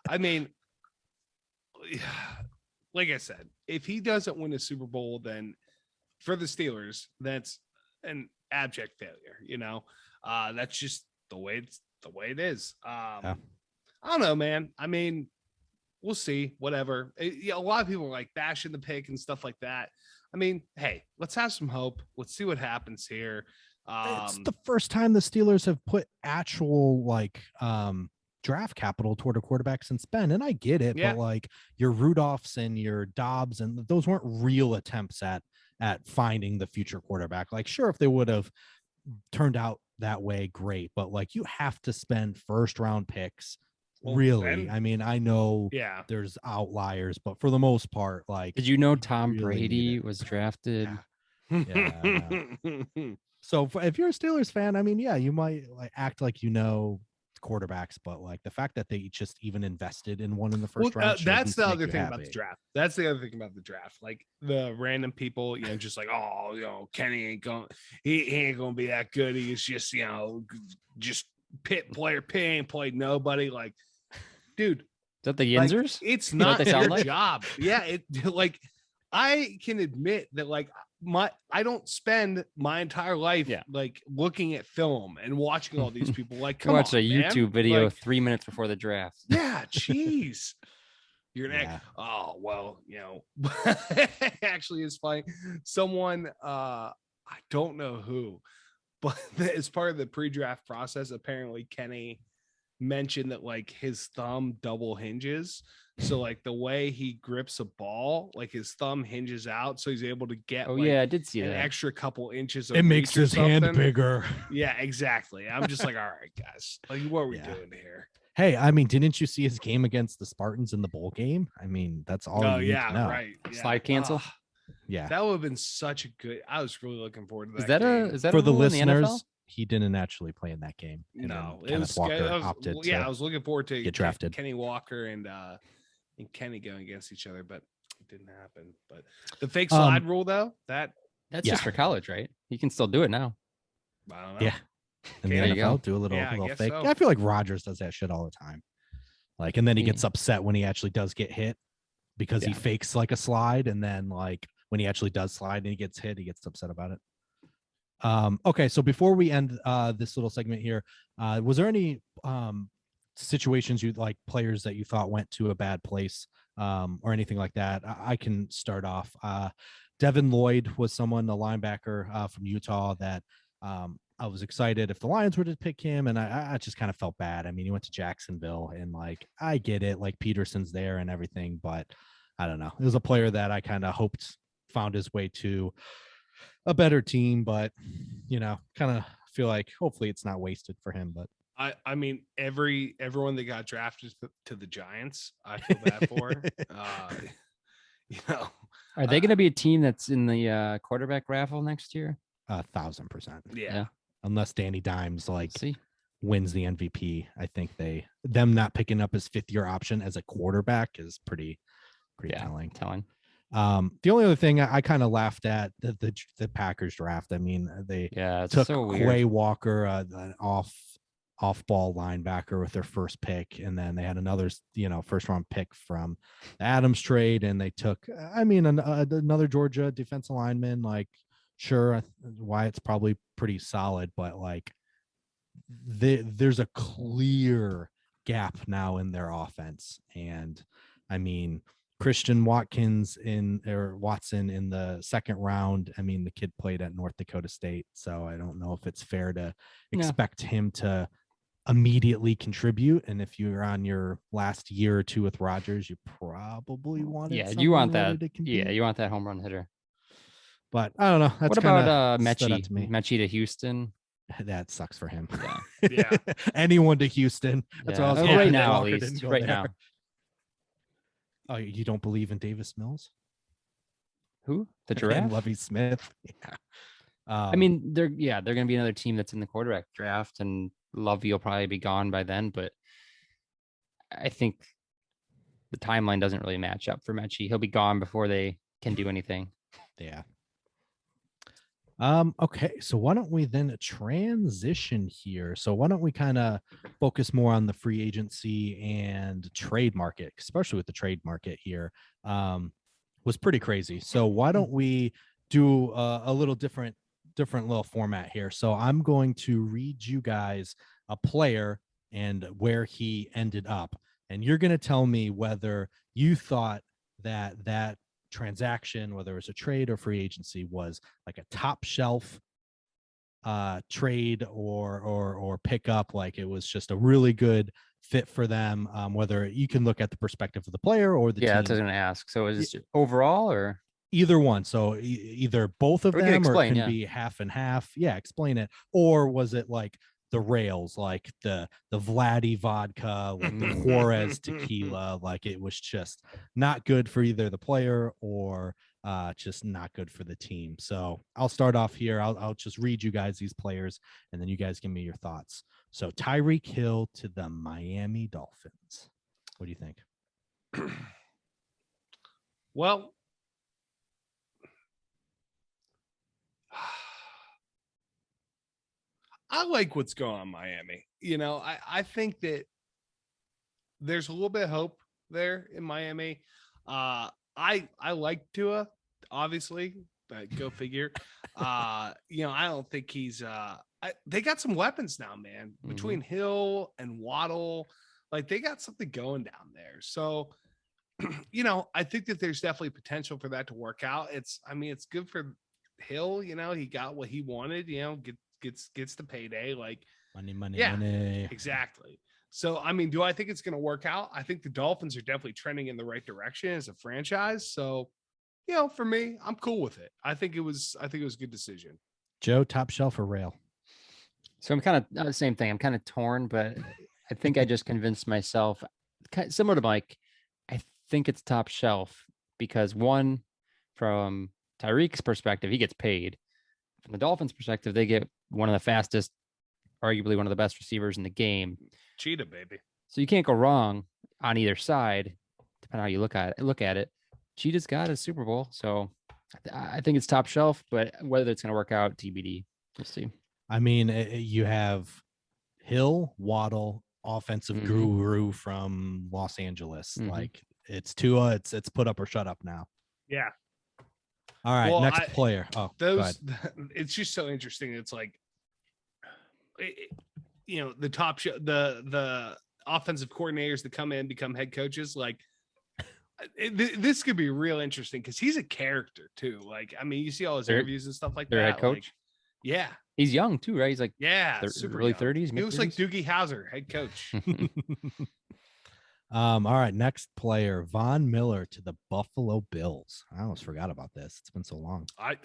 I mean, like I said, if he doesn't win a Super Bowl, then for the Steelers, that's an abject failure. That's just the way it is. I don't know, man. I mean, we'll see. Whatever. A lot of people are like bashing the pick and stuff like that. I mean, hey, let's have some hope. Let's see what happens here.
It's the first time the Steelers have put actual draft capital toward a quarterback since Ben, and I get it, but like your Rudolphs and your Dobbs, and those weren't real attempts at finding the future quarterback. Like, sure, if they would have turned out that way, great, but like you have to spend first round picks. Really? I mean, I know there's outliers, but for the most part, like,
did you know Tom Brady was drafted?
So if you're a Steelers fan, I mean, you might like act like quarterbacks, but like the fact that they just even invested in one in the first round.
That's the other thing about the draft. That's the other thing about the draft. Like the random people, just like, oh, Kenny ain't going, he ain't going to be that good. He's just, just Pitt player. Pitt ain't played nobody. Like, dude,
is that the Yinzers?
Like, it's not their job. Yeah, like I can admit that like I don't spend my entire life like looking at film and watching all these people. Like, come
watch
on,
a YouTube video
like,
3 minutes before the draft.
Yeah, jeez. You're next. Oh well, actually, it's funny. Someone, I don't know who, but as part of the pre-draft process, apparently Kenny mentioned that like his thumb double hinges, so like the way he grips a ball, like his thumb hinges out, so he's able to get
I did see
an
that
extra couple inches of
it makes his hand bigger.
Yeah, exactly. I'm just like, all right, guys, like what are we doing here?
Hey, I mean, didn't you see his game against the Spartans in the bowl game? I mean, that's all you need to know.
Right. Yeah.
Slide cancel.
Yeah,
that would have been such a good. I was really looking forward to that.
Is that
for the
listeners?
The he didn't actually play in that game.
No,
it was Walker opted.
I was looking forward to
get drafted.
Kenny Walker and Kenny going against each other, but it didn't happen. But the fake slide rule, though, that's
just for college, right? You can still do it now.
I don't know.
Yeah, in the NFL, do a little fake. So. Yeah, I feel like Rodgers does that shit all the time. Like, and then he gets upset when he actually does get hit because he fakes like a slide, and then like when he actually does slide and he gets hit, he gets upset about it. Okay, so before we end this little segment here, was there any situations you like, players that you thought went to a bad place, or anything like that? I can start off. Devin Lloyd was someone, a linebacker from Utah, that I was excited if the Lions were to pick him, and I just kind of felt bad. I mean, he went to Jacksonville, and like I get it, like Peterson's there and everything, but I don't know. It was a player that I kind of hoped found his way to a better team, but kind of feel like hopefully it's not wasted for him. But
I mean, everyone that got drafted to the Giants, I feel bad for.
Are they going to be a team that's in the quarterback raffle next year?
1,000%.
Yeah.
Unless Danny Dimes wins the MVP, I think them not picking up his 5th-year option as a quarterback is pretty telling. The only other thing I kind of laughed at the Packers draft. I mean, they took Quay Walker, an off-ball linebacker, with their first pick, and then they had another first-round pick from the Adams trade, and they took another Georgia defensive lineman. Like, sure, Wyatt's probably pretty solid, but like there's a clear gap now in their offense, and I mean, Christian Watson in the 2nd round. I mean, the kid played at North Dakota State, so I don't know if it's fair to expect him to immediately contribute. And if you're on your last year or two with Rodgers, you probably want
you want that. Yeah, you want that home run hitter.
But I don't know.
What about Mechie to Houston?
That sucks for him.
Yeah.
Anyone to Houston. That's what I was
right now, at least. Right now.
Oh, you don't believe in Davis Mills?
Who? The Giraffe?
Lovie Smith. Yeah.
I mean, they're going to be another team that's in the quarterback draft, and Lovie will probably be gone by then. But I think the timeline doesn't really match up for Mechie. He'll be gone before they can do anything.
Yeah. Okay, so why don't we then transition here? So why don't we kind of focus more on the free agency and trade market, especially with the trade market here, was pretty crazy. So why don't we do a little different little format here? So I'm going to read you guys a player and where he ended up, and you're going to tell me whether you thought that transaction, whether it was a trade or free agency, was like a top shelf trade or pickup, like it was just a really good fit for them, whether you can look at the perspective of the player or the team.
That's what I was going to ask. So is it overall or
either one? So either both of them, or it can be half and half. Yeah, explain it. Or was it like the rails, like the Vladdy vodka, like the Juarez tequila, like it was just not good for either the player or just not good for the team. So I'll start off here. I'll just read you guys these players, and then you guys give me your thoughts. So Tyreek Hill to the Miami Dolphins. What do you think?
Well, I like what's going on in Miami. I think that there's a little bit of hope there in Miami. I like Tua, obviously, but go figure. I don't think he's they got some weapons now, man. Between Hill and Waddle, like they got something going down there. So, I think that there's definitely potential for that to work out. It's good for Hill. He got what he wanted. Gets the payday. Like money. Exactly. So, do I think it's going to work out? I think the Dolphins are definitely trending in the right direction as a franchise. So, for me, I'm cool with it. I think it was a good decision.
Joe, top shelf or rail?
So I'm kind of the same thing. I'm kind of torn, but I think I just convinced myself, similar to Mike, I think it's top shelf because one, from Tyreek's perspective, he gets paid. From the Dolphins' perspective, they get one of the fastest, arguably one of the best receivers in the game.
Cheetah, baby.
So you can't go wrong on either side, depending on how you look at it. Cheetah's got a Super Bowl, so I think it's top shelf, but whether it's going to work out, TBD. We'll see.
You have Hill, Waddle, offensive guru from Los Angeles. Like it's Tua, it's put up or shut up now.
Yeah.
All right, next player. Oh,
it's just so interesting. It's like, the top the offensive coordinators that come in become head coaches. Like, this could be real interesting because he's a character too. Like, you see all his interviews and stuff like that.
Head coach.
Like, yeah,
he's young too, right? He's like
super
early
young.
30s.
He looks like Doogie Howser, head coach.
All right, next player, Von Miller to the Buffalo Bills. I almost forgot about this. It's been so long.
I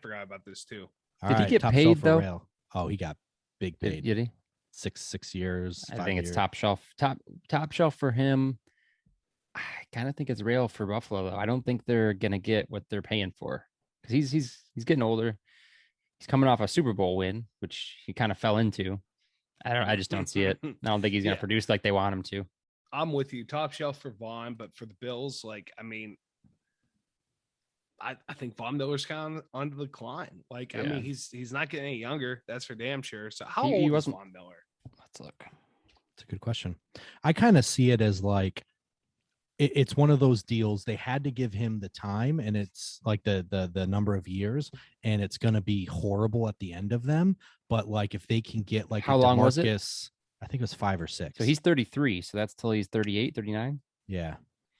forgot about this too.
Did he get paid though?
Rail. Oh, he got big paid.
Did he?
6 years.
I think it's top shelf. Top shelf for him. I kind of think it's rail for Buffalo though. I don't think they're gonna get what they're paying for because he's getting older. He's coming off a Super Bowl win, which he kind of fell into. I just don't see it. I don't think he's gonna produce like they want him to.
I'm with you. Top shelf for Vaughn, but for the Bills, I think Von Miller's kind of on the decline. Like, he's not getting any younger. That's for damn sure. So how old is Von Miller?
Let's look.
It's a good question. I kind of see it as like, it's one of those deals. They had to give him the time, and it's like the number of years, and it's going to be horrible at the end of them. But like, if they can get like
how long was it?
I think it was 5 or 6.
So he's 33. So that's till he's 38, 39.
Yeah.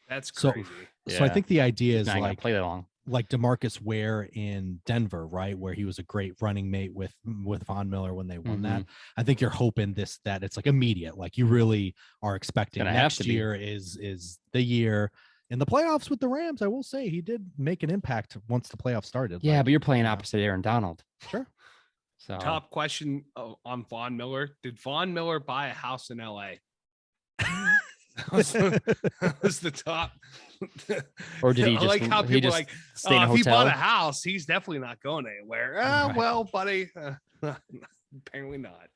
That's crazy.
So I think the idea is
like play that long.
Like DeMarcus Ware in Denver, right? Where he was a great running mate with Von Miller when they won that. I think you're hoping that it's like immediate. Like you really are expecting next year is the year. In the playoffs with the Rams, I will say he did make an impact once the playoffs started.
Yeah, but you're playing opposite Aaron Donald.
Sure.
So top question on Von Miller. Did Von Miller buy a house in LA? that was the top.
Or did he just
like how people
like
if he bought a house, he's definitely not going anywhere. Right. Well, buddy, apparently not.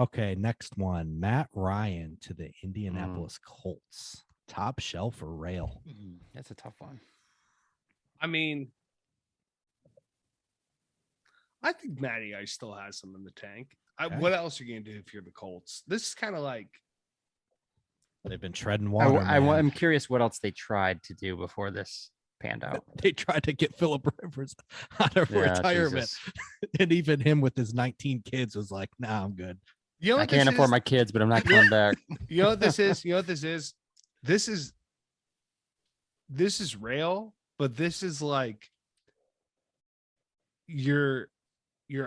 Okay, next one. Matt Ryan to the Indianapolis Colts. Top shelf or rail?
That's a tough one.
I think Matty Ice still has some in the tank. Okay. What else are you going to do if you're the Colts? This is kind of like
they've been treading water.
I'm curious what else they tried to do before this panned out.
They tried to get Phillip Rivers out of retirement. And even him with his 19 kids was like, nah, I'm good.
I can't afford my kids, but I'm not coming back.
You know what this is? This is real, but this is like you're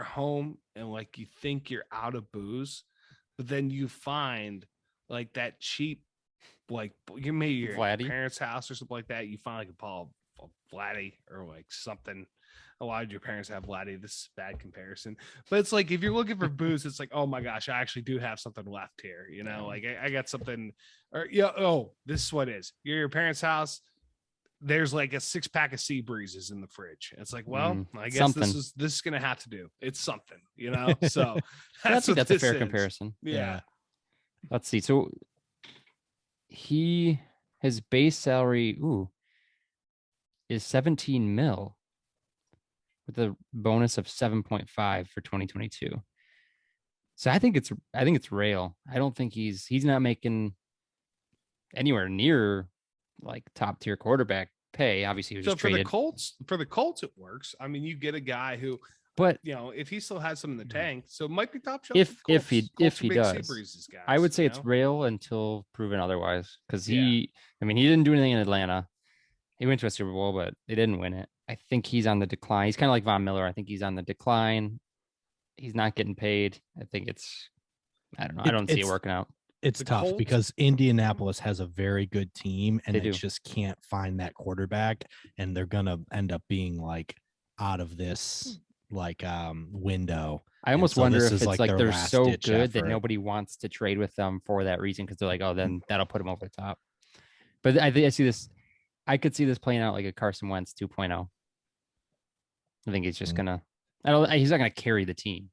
home and like you think you're out of booze, but then you find like that cheap, like you maybe your parents' house or something like that. You find like a bottle of Vladdy or like something. Why did your parents have Vladdy? This is a bad comparison, but it's like if you're looking for booze, it's like, oh my gosh, I actually do have something left here. Like I got something. Or this is what it is. You're at your parents' house. there's like a 6-pack of Sea Breezes in the fridge. It's like, well, I guess
something.
this is gonna have to do. It's something, you know. So
I think that's a fair
is.
comparison.
Yeah.
Let's see. So his base salary is 17 mil with a bonus of 7.5 for 2022. So I think it's real. I don't think he's not making anywhere near like top tier quarterback pay. Obviously, he was just traded.
For the Colts, it works. I mean, you get a guy who,
but
you know, if he still has some in the tank, so it might be top shelf.
If he does,
guys,
I would say it's real until proven otherwise. Because he didn't do anything in Atlanta. He went to a Super Bowl, but they didn't win it. I think he's on the decline. He's kind of like Von Miller. I think he's on the decline. He's not getting paid. I think I don't know. I don't see it working out.
It's tough because Indianapolis has a very good team and they just can't find that quarterback, and they're gonna end up being like out of this like window.
I almost wonder if it's like they're so good
effort
that nobody wants to trade with them for that reason, because they're like, oh, then that'll put them over the top. But I think I could see this playing out like a Carson Wentz 2.0. I think he's just gonna. He's not gonna carry the team.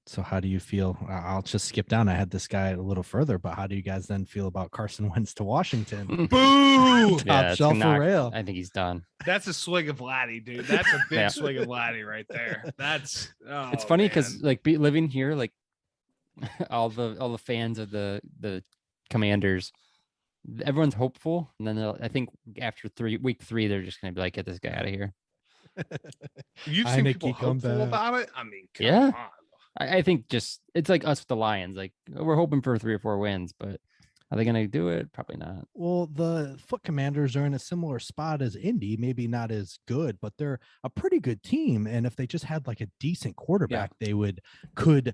So how do you feel? I'll just skip down. I had this guy a little further, but how do you guys then feel about Carson Wentz to Washington?
Boo!
Top shelf for real.
I think he's done.
That's a swig of laddie, dude. That's a big swig of laddie right there. That's
it's funny because like living here, like all the fans of the Commanders, everyone's hopeful, and then I think after week 3, they're just gonna be like, get this guy out of here.
You've seen people hopeful about it? I mean, come on.
I think just it's like us with the Lions. Like we're hoping for 3 or 4 wins, but are they going to do it? Probably not.
Well, the Foot Commanders are in a similar spot as Indy, maybe not as good, but they're a pretty good team. And if they just had like a decent quarterback, they could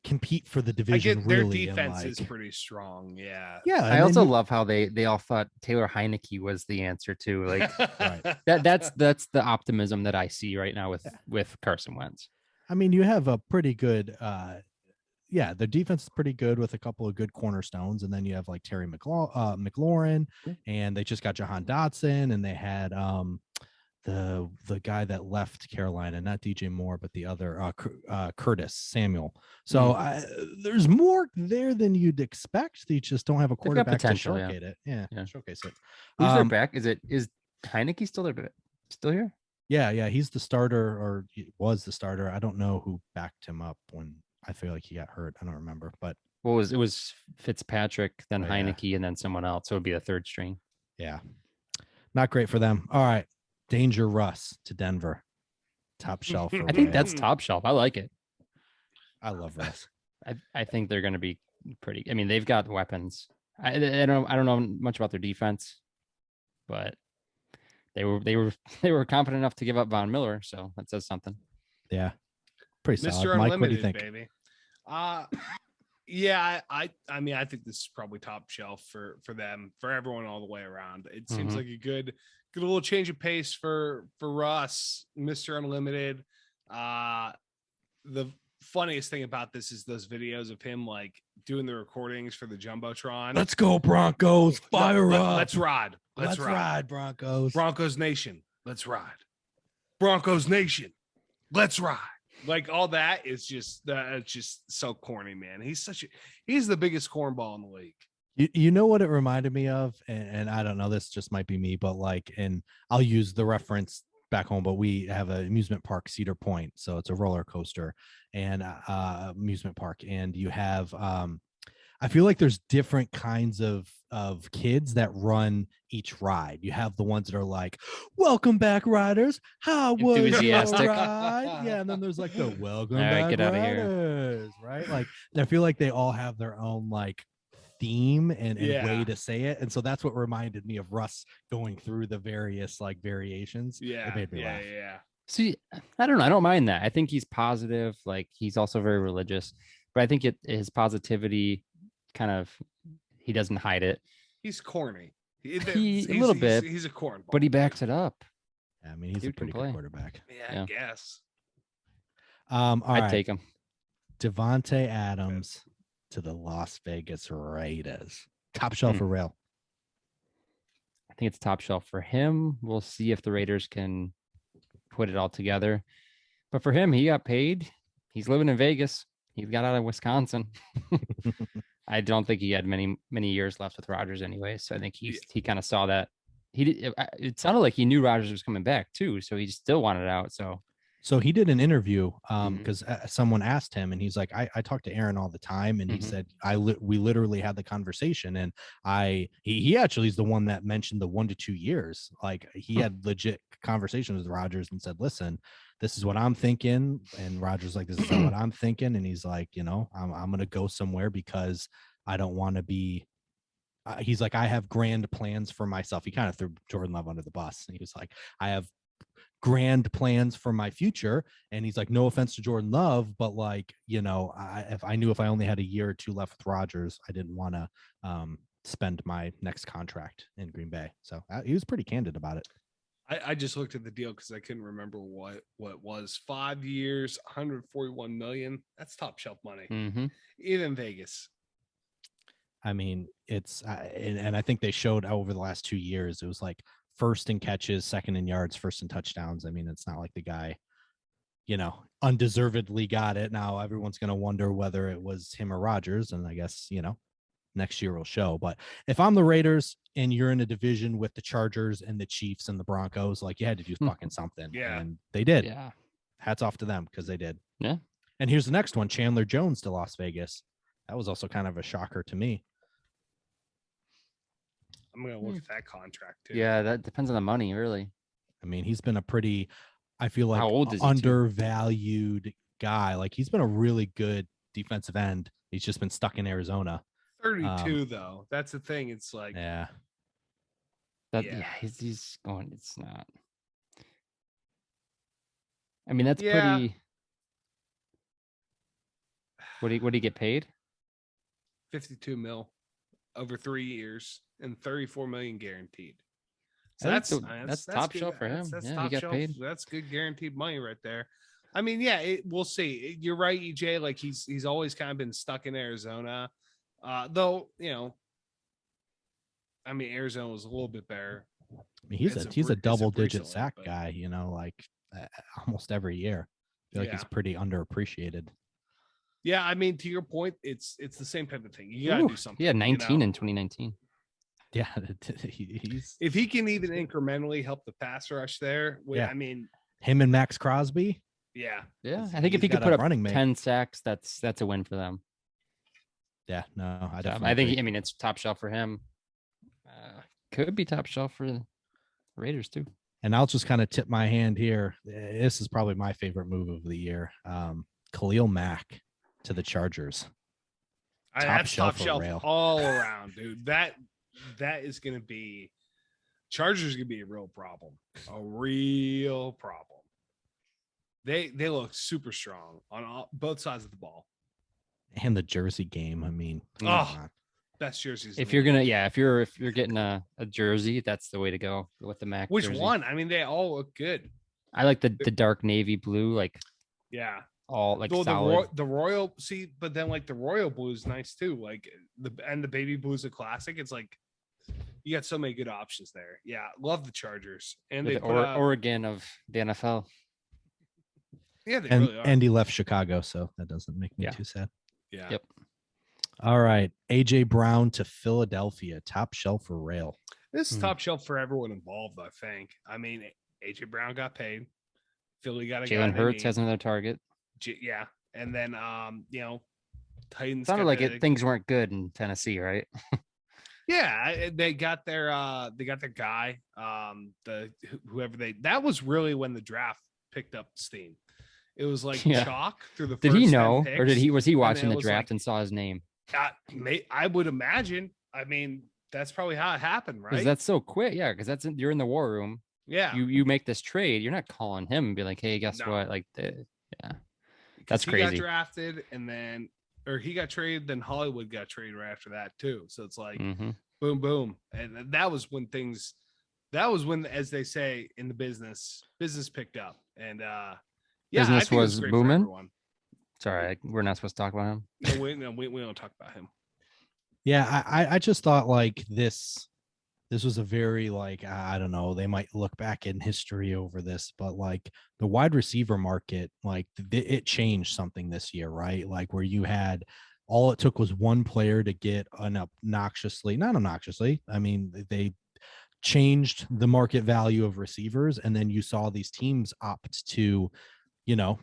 compete for the division.
Their defense is pretty strong. Yeah.
I also love how they all thought Taylor Heineke was the answer too. Like that's the optimism that I see right now with Carson Wentz.
I mean, you have a pretty good, the defense is pretty good with a couple of good cornerstones, and then you have like Terry McLaurin, and they just got Jahan Dotson, and they had the guy that left Carolina, not DJ Moore, but the other Curtis Samuel. So there's more there than you'd expect. They just don't have a quarterback to showcase it. Yeah, showcase it.
Who's their back? Is Heineke still there? Still here?
Yeah, he's the starter, or he was the starter. I don't know who backed him up when I feel like he got hurt. I don't remember, but
it was Fitzpatrick, then Heineke, and then someone else. So it would be a third string.
Yeah, not great for them. All right, Danger Russ to Denver, top shelf.
I think that's top shelf. I like it.
I love Russ.
I think they're going to be pretty. I mean, they've got weapons. I don't know much about their defense, but they were confident enough to give up Von Miller, so that says something.
Yeah, pretty solid.
Mr.
Mike,
Unlimited,
what do you think?
Baby. Yeah, I mean, I think this is probably top shelf for them, for everyone all the way around. It seems like a good little change of pace for Russ, Mr. Unlimited. The funniest thing about this is those videos of him like doing the recordings for the Jumbotron.
Let's go Broncos, fire up.
Let's ride.
Let's ride, Broncos.
Broncos Nation. Let's ride. Broncos Nation. Let's ride. Like all that is just so corny, man. He's the biggest cornball in the league.
You know what it reminded me of, and I don't know, this just might be me, but like, and I'll use the reference back home, but we have an amusement park, Cedar Point, so it's a roller coaster and amusement park, and you have I feel like there's different kinds of kids that run each ride. You have the ones that are like, welcome back, riders. How was your ride? Yeah, and then there's like the welcome back,
get
riders, right? Like, I feel like they all have their own like theme and way to say it, and so that's what reminded me of Russ going through the various like variations.
It
made me laugh.
See, I don't know, I don't mind that. I think he's positive. Like, he's also very religious, but I think his positivity kind of, he doesn't hide it.
He's corny.
He's a little bit.
He's a cornball,
but he backs it up.
Yeah, I mean, he's a pretty good quarterback.
Yeah, I guess.
I'd take him.
Devontae Adams to the Las Vegas Raiders. Top shelf for real.
think it's top shelf for him. We'll see if the Raiders can put it all together. But for him, he got paid. He's living in Vegas. He got out of Wisconsin. I don't think he had many years left with Rodgers anyway. So I think he kind of saw that. It sounded like he knew Rodgers was coming back too, so he still wanted out.
So he did an interview because someone asked him, and he's like, I talk to Aaron all the time, and he said we literally had the conversation, and he actually is the one that mentioned the 1 to 2 years. Like he had legit conversations with Rodgers and said, listen, this is what I'm thinking, and Rodgers like, this is what I'm thinking, and he's like, I'm gonna go somewhere because I don't want to be. He's like, I have grand plans for myself. He kind of threw Jordan Love under the bus. And he was like, I have grand plans for my future. And he's like, no offense to Jordan Love, but like, if I knew if I only had a year or two left with Rodgers, I didn't want to spend my next contract in Green Bay. So he was pretty candid about it.
I just looked at the deal because I couldn't remember what was 5 years, 141 million. That's top shelf money, even Vegas.
I mean, it's and I think they showed over the last 2 years, it was like first in catches, second in yards, first in touchdowns. I mean, it's not like the guy, undeservedly got it. Now everyone's going to wonder whether it was him or Rodgers. And I guess, next year will show. But if I'm the Raiders and you're in a division with the Chargers and the Chiefs and the Broncos, like you had to do fucking something.
Yeah.
And they did.
Yeah.
Hats off to them because they did.
Yeah.
And here's the next one, Chandler Jones to Las Vegas. That was also kind of a shocker to me.
I'm going to look at that contract too.
Yeah, that depends on the money, really.
I mean, he's been a pretty, I feel like,
how old is he
undervalued guy. Like he's been a really good defensive end. He's just been stuck in Arizona.
32 though. That's the thing. It's like,
yeah.
He's going. It's not. I mean, that's pretty. What do you get paid?
52 mil over 3 years and 34 million guaranteed. So that's
top
good.
shelf for him.
That's
yeah,
top
he got
shelf.
paid.
That's good guaranteed money right there. I mean, we'll see. You're right, EJ. Like he's always kind of been stuck in Arizona, though. I mean, Arizona was a little bit better.
I mean, he's a double-digit sack guy. Almost every year. I feel like he's pretty underappreciated.
Yeah, I mean, to your point, it's the same type of thing. You gotta do something.
Yeah, 19 in 2019.
Yeah,
if he can even incrementally help the pass rush there,
yeah.
I mean,
him and Max Crosby.
Yeah. I think if he could put up 10 sacks, that's a win for them.
Yeah, no,
I think it's top shelf for him. Could be top shelf for the Raiders too.
And I'll just kind of tip my hand here. This is probably my favorite move of the year. Khalil Mack to the Chargers.
That's top shelf all around, dude. That is going to be Chargers going to be a real problem. A real problem. They look super strong on both sides of the ball.
And the jersey game. I mean,
best jerseys.
If you're getting a jersey, that's the way to go with the Mac.
Which
jersey.
one? I mean, they all look good.
I like the dark navy blue, all like solid.
The royal. See, but then like the royal blue is nice too. Like the baby blue is a classic. It's like you got so many good options there. Yeah, love the Chargers and
the Oregon of the NFL.
Yeah, they
and
really are.
Andy left Chicago, so that doesn't make me too sad.
Yeah.
Yep.
All right, AJ Brown to Philadelphia, top shelf for rail.
This is top shelf for everyone involved, I think. I mean, AJ Brown got paid. Philly got a
Jalen Hurts has another target.
Yeah, and then Titans.
Sounded like things weren't good in Tennessee, right?
Yeah, they got their guy. That was really when the draft picked up steam. It was like chalk through the.
Did
first
he know,
10 picks,
or was he watching the draft and saw his name?
I would imagine. I mean, that's probably how it happened, right?
Because that's so quick. Yeah, because you're in the war room.
Yeah,
you make this trade. You're not calling him and be like, hey, guess what? Like, that's crazy.
He got drafted, and then he got traded. Then Hollywood got traded right after that too. So it's like boom, boom, and that was when things. That was when, as they say in the business picked up, and
business was booming. Sorry, we're not supposed to talk about him.
No, we don't talk about him.
Yeah, I just thought like this this was a very like, I don't know, they might look back in history over this, but like the wide receiver market, like it changed something this year, right? Like where you had all it took was one player to get not obnoxiously. I mean, they changed the market value of receivers, and then you saw these teams opt to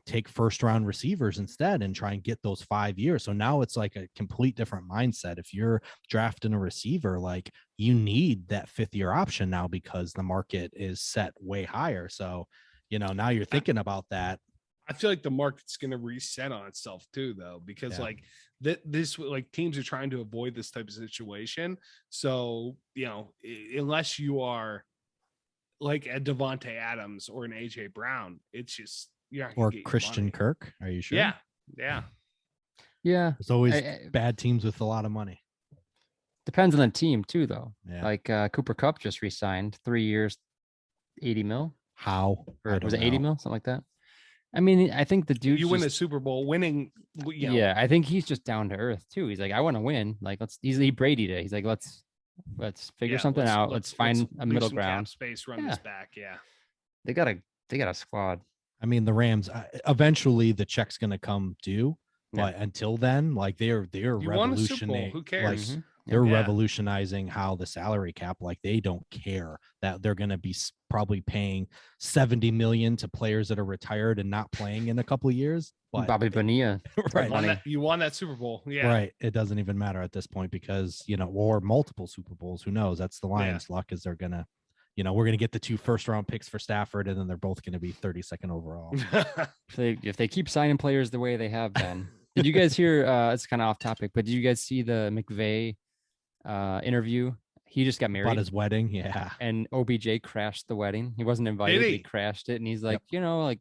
take first round receivers instead and try and get those 5 years. So now it's like a complete different mindset. If you're drafting a receiver, like you need that 5th-year option now because the market is set way higher. So, now you're thinking about that.
I feel like the market's going to reset on itself too, though, because like this, like teams are trying to avoid this type of situation. So, unless you are like a Devontae Adams or an AJ Brown, it's just,
or Christian Kirk. Are you sure?
Yeah.
There's always bad teams with a lot of money.
Depends on the team too, though. Like Cooper Kupp just re-signed 3 years, 80 mil.
How?
Or was it 80 mil? Something like that. I mean, I think the dude.
You win a Super Bowl, winning.
Yeah, I think he's just down to earth too. He's like, I want to win. Like, he Brady it. He's like, let's figure something out. Let's find a middle ground.
Space, run this back. Yeah,
they got a squad.
I mean, the Rams. Eventually, the check's going to come due, but until then, like they're revolutionary.
Who cares?
Like, they're revolutionizing how the salary cap. Like they don't care that they're going to be probably paying $70 million to players that are retired and not playing in a couple of years. But
Bobby Bonilla,
right?
You won that Super Bowl,
right. It doesn't even matter at this point because or multiple Super Bowls. Who knows? That's the Lions' luck. Is they're gonna. We're going to get the 2 first-round picks for Stafford, and then they're both going to be 32nd overall.
if they keep signing players the way they have been. Did you guys hear? It's kind of off topic, but did you guys see the McVay interview? He just got married.
About his wedding, yeah.
And OBJ crashed the wedding. He wasn't invited. He crashed it, and he's like, like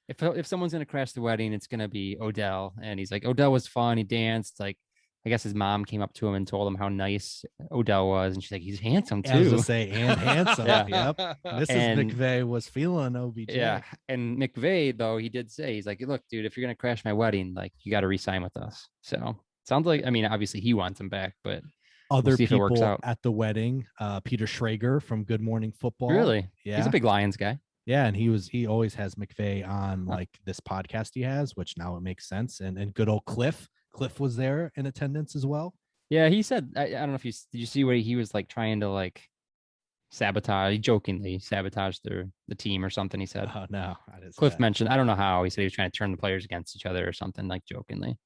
if someone's gonna crash the wedding, it's gonna be Odell. And he's like, Odell was fun. He danced. Like, I guess his mom came up to him and told him how nice Odell was, and she's like, he's handsome too.
I was gonna say, and handsome. Yep. McVay was feeling OBJ.
Yeah, and McVay though he did say, he's like, look, dude, if you're gonna crash my wedding, like you got to re-sign with us. So sounds like, I mean, obviously he wants him back, but
other people at the wedding, Peter Schrager from Good Morning Football.
Really?
Yeah,
he's a big Lions guy.
Yeah, and he always has McVay on like this podcast he has, which now it makes sense. And good old Cliff was there in attendance as well.
Yeah, he said, I don't know if did you see what he was like trying to like jokingly sabotage the team or something, he said.
Oh no, I didn't.
Cliff mentioned, I don't know how, he said he was trying to turn the players against each other or something, like jokingly.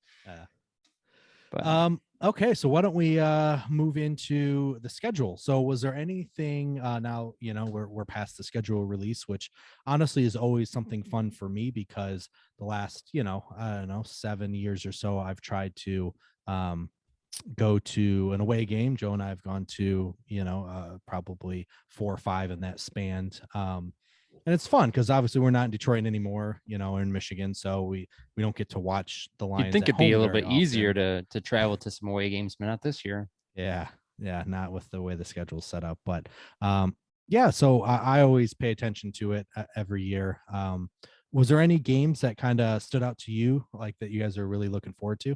But okay, so why don't we move into the schedule? So was there anything now, we're past the schedule release, which honestly is always something fun for me because the last, I don't know, 7 years or so, I've tried to go to an away game. Joe and I have gone to, probably 4 or 5 in that span. And it's fun because obviously we're not in Detroit anymore, we're in Michigan. So we don't get to watch the Lions.
You'd think it'd be a little bit easier to travel to some away games, but not this year.
Yeah. Not with the way the schedule's set up. But so I always pay attention to it every year. Was there any games that kind of stood out to you, like that you guys are really looking forward to?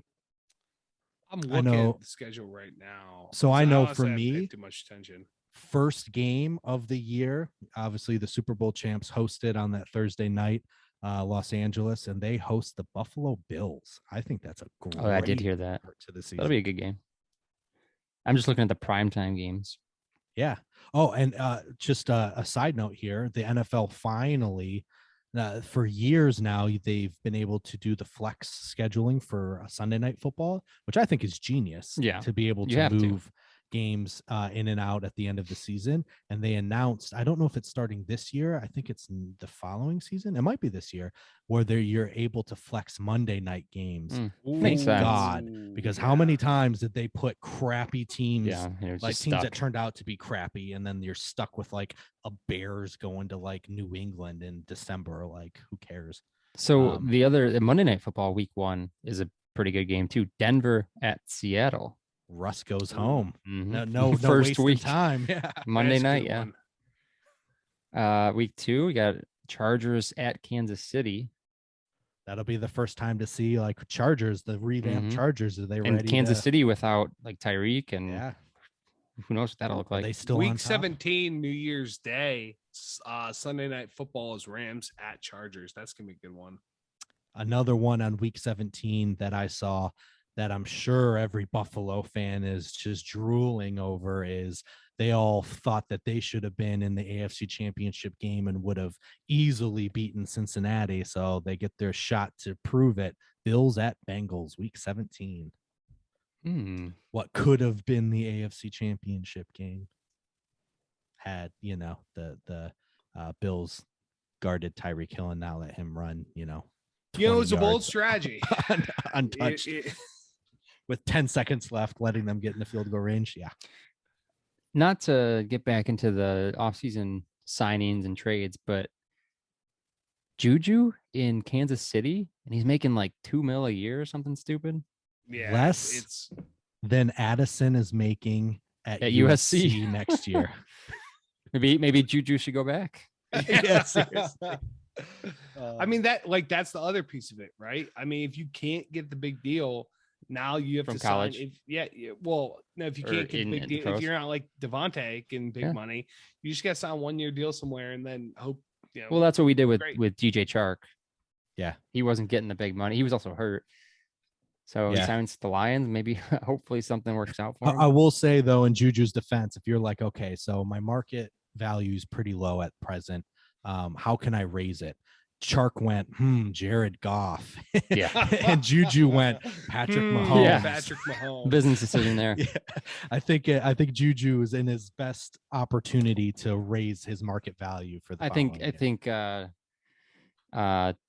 I'm looking at the schedule right now.
So I know for me,
too much attention.
First game of the year, obviously the Super Bowl champs hosted on that Thursday night, Los Angeles, and they host the Buffalo Bills. I think that's a great.
Oh, I did hear that.
To the season.
That'll be a good game. I'm just looking at the primetime games.
Yeah. Oh, and just a side note here, the NFL finally, for years now, they've been able to do the flex scheduling for Sunday night football, which I think is genius.
Yeah.
To be able to move games in and out at the end of the season. And they announced, I don't know if it's starting this year, I think it's the following season, it might be this year, where you're able to flex Monday night games. Thank God, because how many times did they put crappy teams, like teams that turned out to be crappy, and then you're stuck with like a Bears going to like New England in December? Like, who cares?
So the Monday Night Football week 1 is a pretty good game too. Denver at Seattle.
Russ goes home.
Mm-hmm.
No
first week
time. Yeah.
Monday night. Yeah. Week 2, we got Chargers at Kansas City.
That'll be the first time to see like Chargers, the revamped Chargers. Are they ready?
And Kansas City without like Tyreek and Who knows what that'll look like?
Are they still
Week
on top?
17, New Year's Day, Sunday Night Football is Rams at Chargers. That's gonna be a good one.
Another one on week 17 that I saw that I'm sure every Buffalo fan is just drooling over is they all thought that they should have been in the AFC Championship game and would have easily beaten Cincinnati. So they get their shot to prove it. Bills at Bengals, week 17. What could have been the AFC Championship game had, the Bills guarded Tyreek Hill and now let him run,
It was a bold strategy.
Untouched. With 10 seconds left, letting them get in the field goal range. Yeah.
Not to get back into the offseason signings and trades, but Juju in Kansas City, and he's making like $2 million a year or something stupid.
Yeah,
less than Addison is making at
USC
next year.
Maybe Juju should go back.
Yeah, seriously.
I mean, that's the other piece of it, right? I mean, if you can't get the big deal, now you have
from
to
college.
sign. If you can't get the big deal, if you're not like Devontae getting big money, you just got to sign a 1-year deal somewhere and then hope.
Well, that's what we did with DJ Chark.
Yeah,
he wasn't getting the big money. He was also hurt. So he signs the Lions. Maybe, hopefully, something works out for him.
I will say though, in Juju's defense, if you're like, okay, so my market value is pretty low at present, how can I raise it? Chark went, Jared Goff.
Yeah.
And Juju went, Patrick Mahomes.
Yeah.
Patrick Mahomes.
Business decision there.
Yeah. I think Juju is in his best opportunity to raise his market value for the
I think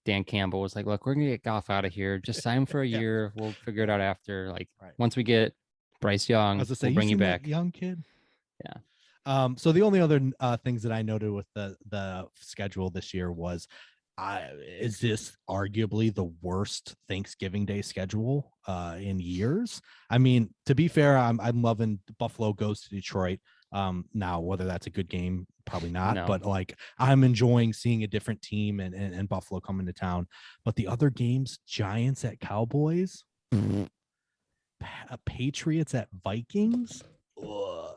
Dan Campbell was like, look, we're gonna get Goff out of here. Just sign him for a year. We'll figure it out after. Like once we get Bryce Young, we'll bring you back.
Young kid.
Yeah.
So the only other things that I noted with the schedule this year was, is this arguably the worst Thanksgiving Day schedule in years? I mean, to be fair, I'm loving Buffalo goes to Detroit. Now, whether that's a good game, probably not. No. But like, I'm enjoying seeing a different team and Buffalo coming to town. But the other games, Giants at Cowboys, Patriots at Vikings.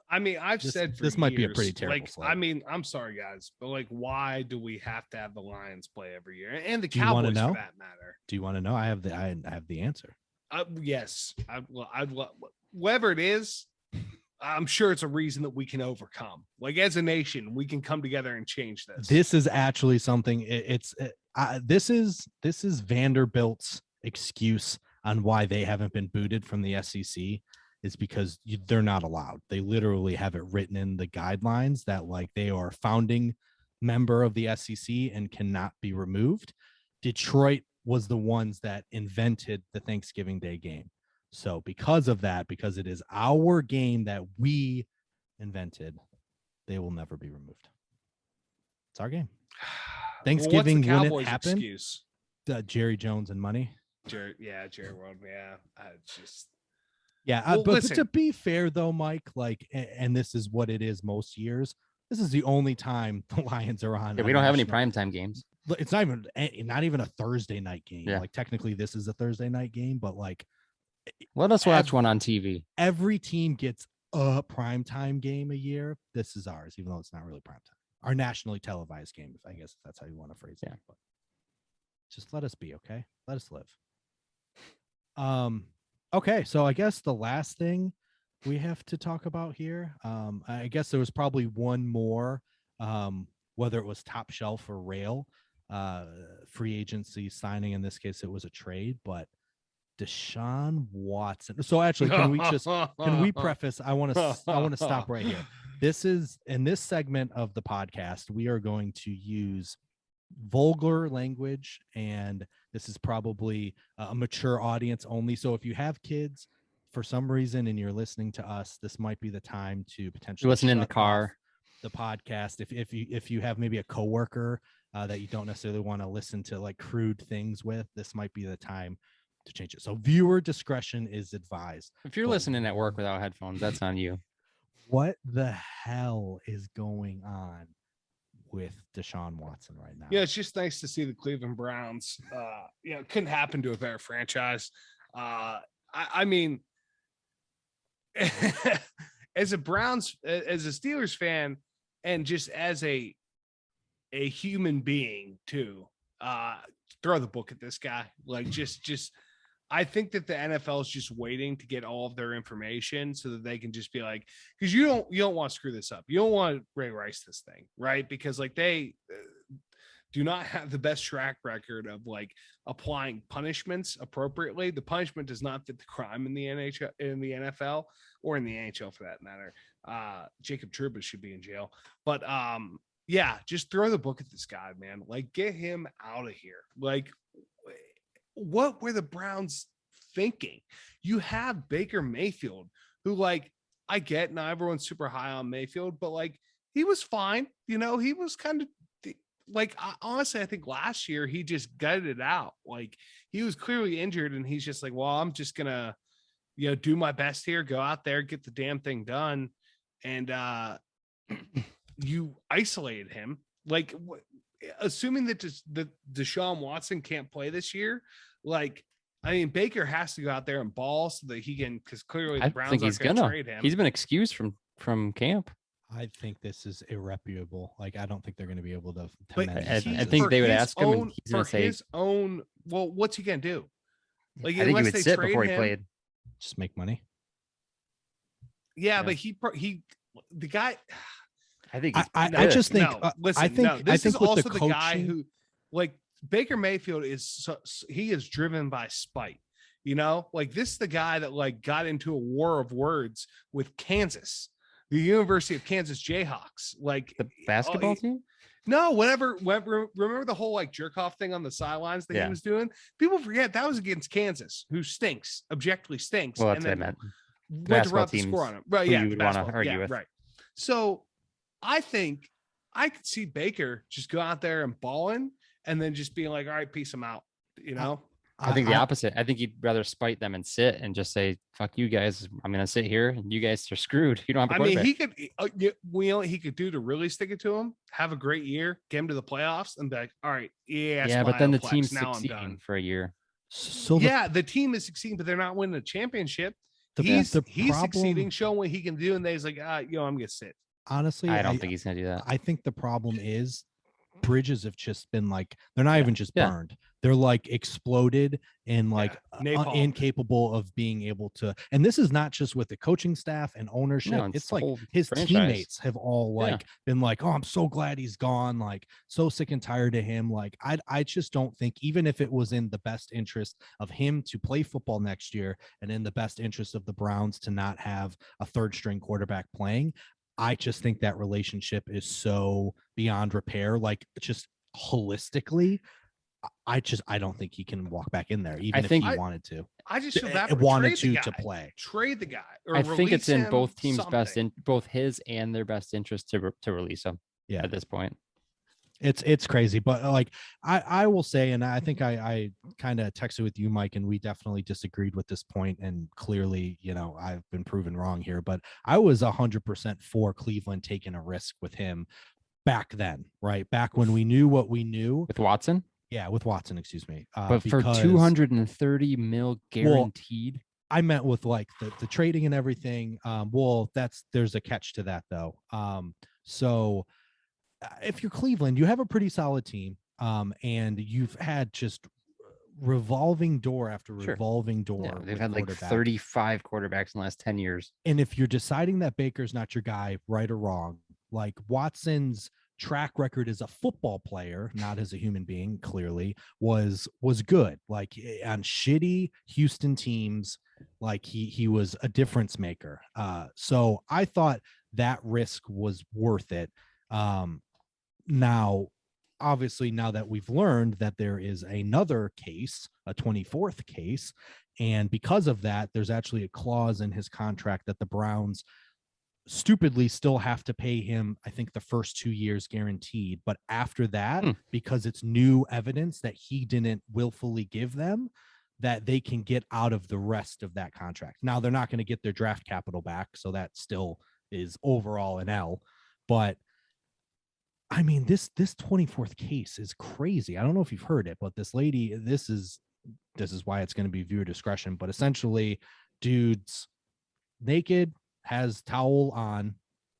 I mean, I've said for
this
years,
might be a pretty terrible
slate. I mean, I'm sorry guys, but like, why do we have to have the Lions play every year and the Cowboys for that matter?
Do you want to know? I have the answer.
Yes, whatever it is, I'm sure it's a reason that we can overcome. Like as a nation, we can come together and change this.
This is actually something. This is Vanderbilt's excuse on why they haven't been booted from the SEC. Is because they're not allowed. They literally have it written in the guidelines that like they are founding member of the SEC and cannot be removed. Detroit was the ones that invented the Thanksgiving Day game. So because of that, because it is our game that we invented, they will never be removed. It's our game. Thanksgiving wouldn't happen. Jerry Jones and money.
Jerry World. Yeah.
Yeah, but to be fair though, Mike, like, and this is what it is most years. This is the only time the Lions are on.
Yeah, we don't have any primetime games.
It's not even a Thursday night game. Yeah. Like technically, this is a Thursday night game, but like,
let us watch one on TV.
Every team gets a primetime game a year. This is ours, even though it's not really primetime. Our nationally televised game, if I guess that's how you want to phrase it. But just let us be, okay? Let us live. Okay, so I guess the last thing we have to talk about here, I guess there was probably one more, whether it was top shelf or rail, free agency signing. In this case, it was a trade, but Deshaun Watson. So actually, can we preface? I want to stop right here. This is in this segment of the podcast, we are going to use vulgar language, and this is probably a mature audience only. So if you have kids for some reason and you're listening to us, this might be the time to potentially
listen in the car,
the podcast. If you have maybe a coworker that you don't necessarily want to listen to like crude things with, this might be the time to change it. So viewer discretion is advised.
If you're listening at work without headphones, that's on you.
What the hell is going on with Deshaun Watson right now?
Yeah, it's just nice to see the Cleveland Browns. It couldn't happen to a better franchise. I mean, as a Steelers fan, and just as a human being too, throw the book at this guy. Like, just I think that the NFL is just waiting to get all of their information so that they can just be like, because you don't want to screw this up. You don't want to Ray Rice this thing, right? Because like they do not have the best track record of like applying punishments appropriately. The punishment does not fit the crime in the NHL, in the NFL, or in the NHL for that matter. Jacob Trouba should be in jail, but yeah, just throw the book at this guy, man. Like, get him out of here. Like, what were the Browns thinking? You have Baker Mayfield, who, like, I get not everyone's super high on Mayfield, but like, he was fine. You know, he was kind of like, honestly, I think last year he just gutted it out. Like, he was clearly injured, and he's just like, well, I'm just gonna, you know, do my best here, go out there, get the damn thing done. And you isolated him. Like, assuming that Deshaun Watson can't play this year, like, I mean, Baker has to go out there and ball so that he can, because clearly the Browns aren't going to trade him.
He's been excused from camp.
I think this is irreparable. Like, I don't think they're going to be able to.
I think they would ask him, and he's going to say
his own. Well, what's he going to do?
Like, I think he would sit before he played.
Just make money.
Yeah, but the guy.
I think
I just think.
No, listen,
I think
this is also the
coaching,
guy who, like, Baker Mayfield he is driven by spite. You know, like, this is the guy that like got into a war of words with Kansas, the University of Kansas Jayhawks, like
the basketball team.
No, whatever. Remember the whole like jerk off thing on the sidelines that he was doing? People forget that was against Kansas, who stinks, objectively stinks.
Well, that's what I meant.
Went to run the score on him. Right. Yeah.
You would want to argue with.
Right. So I think I could see Baker just go out there and balling, and then just being like, all right, peace, I'm out. You know?
I think the opposite. I think he'd rather spite them and sit and just say, fuck you guys. I'm going to sit here and you guys are screwed. You don't have a quarterback.
I mean, he could do to really stick it to him, have a great year, get him to the playoffs, and be like, all right, yeah,
but then the team's succeeding for a year.
So
the team is succeeding, but they're not winning a championship. He's succeeding, showing what he can do, and then he's like, I'm going to sit.
Honestly,
I don't think he's going to do that.
I think the problem is bridges have just been like, they're not even just burned. They're like exploded and like incapable of being able to. And this is not just with the coaching staff and ownership. No, it's like his teammates have all like been like, oh, I'm so glad he's gone. Like, so sick and tired of him. Like, I just don't think, even if it was in the best interest of him to play football next year and in the best interest of the Browns to not have a third string quarterback playing, I just think that relationship is so beyond repair. Like, just holistically, I don't think he can walk back in there, even if he wanted to.
I just feel that
wanted to play.
Trade the guy.
Or I think it's in both teams' both his and their best interest to release him.
Yeah,
at this point,
it's crazy. But like, I will say, and I think I kind of texted with you, Mike, and we definitely disagreed with this point. And clearly, you know, I've been proven wrong here. But I was 100% for Cleveland taking a risk with him back then, right? Back when we knew what we knew
with Watson.
Yeah, with Watson, excuse me.
But for $230 million guaranteed.
Well, I meant with like the trading and everything. There's a catch to that though. So if you're Cleveland, you have a pretty solid team. And you've had just revolving door after revolving door.
Yeah, they've had like 35 quarterbacks in the last 10 years.
And if you're deciding that Baker's not your guy, right or wrong, like Watson's track record as a football player, not as a human being, clearly was good. Like on shitty Houston teams, like he was a difference maker. So I thought that risk was worth it. Now, obviously, now that we've learned that there is another case, a 24th case, and because of that, there's actually a clause in his contract that the Browns stupidly still have to pay him, I think, the first 2 years guaranteed. But after that, because it's new evidence that he didn't willfully give them, that they can get out of the rest of that contract. Now, they're not going to get their draft capital back, so that still is overall an L. But I mean, this 24th case is crazy. I don't know if you've heard it, but this lady, this is why it's going to be viewer discretion. But essentially, dude's naked, has towel on,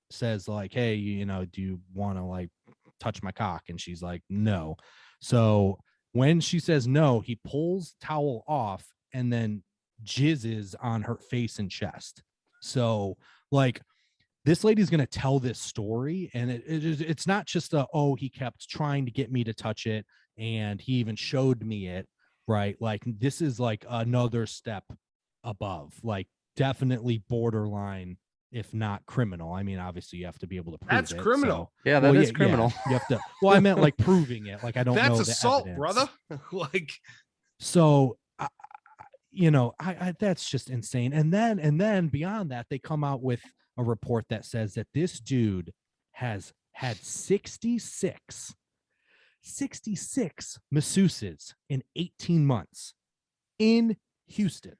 says like, hey, do you want to like touch my cock? And she's like, no. So when she says no, he pulls towel off and then jizzes on her face and chest. So like, this lady's going to tell this story, and it's not just he kept trying to get me to touch it and he even showed me it, right? Like, this is like another step above, like definitely borderline, if not criminal. I mean, obviously you have to be able to prove
That's
it.
criminal.
So,
yeah, that is criminal.
Yeah, you have to. Well, I meant like proving it. Like, I don't know.
That's assault,
evidence.
brother. Like,
so I that's just insane. And then beyond that, they come out with a report that says that this dude has had 66 masseuses in 18 months in Houston.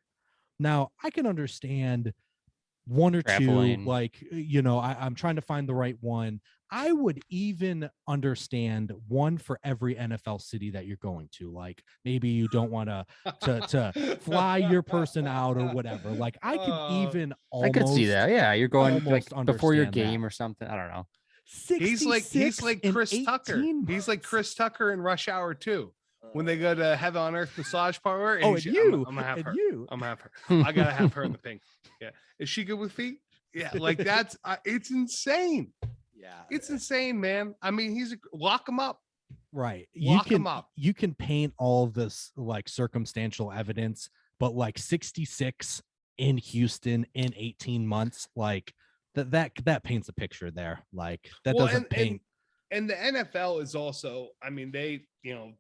Now, I can understand one or
Traveling.
two, like, I'm trying to find the right one. I would even understand one for every NFL city that you're going to. Like, maybe you don't want to fly your person out or whatever. Like, I could even
I could see that. Yeah, you're going like before your game
that.
or something. I don't know.
He's like Chris Tucker. He's like Chris Tucker in Rush Hour 2. When they go to Heaven on Earth massage parlor, and I'm gonna have her. I'm gonna have her. I gotta have her in the pink. Yeah, is she good with feet? Yeah, like that's it's insane.
Yeah,
it's insane, man. I mean, lock him up.
Right,
Lock him up.
You can paint all this like circumstantial evidence, but like 66 in Houston in 18 months, like that paints a picture there. Like, that doesn't paint.
And the NFL is also, I mean,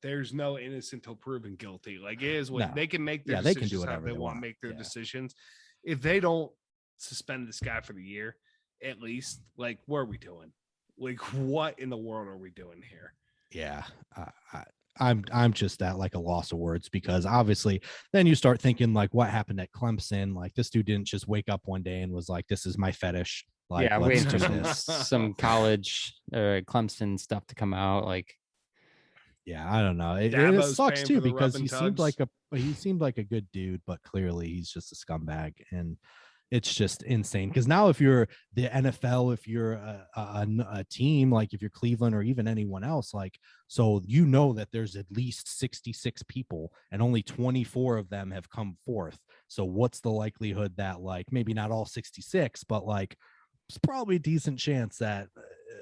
there's no innocent till proven guilty. Like, it is what they can make their decisions,
they can do whatever
they want to make their decisions. If they don't suspend this guy for the year, at least, like, what are we doing? Like, what in the world are we doing here?
Yeah. I'm just at like a loss of words, because obviously then you start thinking like, what happened at Clemson? Like, this dude didn't just wake up one day and was like, this is my fetish. Like,
yeah, waiting for some college Clemson stuff to come out. Like,
yeah, I don't know. It sucks too, because he seemed like a good dude, but clearly he's just a scumbag, and it's just insane. Because now, if you're the NFL, if you're a team, like if you're Cleveland or even anyone else, like, so that there's at least 66 people and only 24 of them have come forth. So what's the likelihood that, like, maybe not all 66, but like, it's probably a decent chance that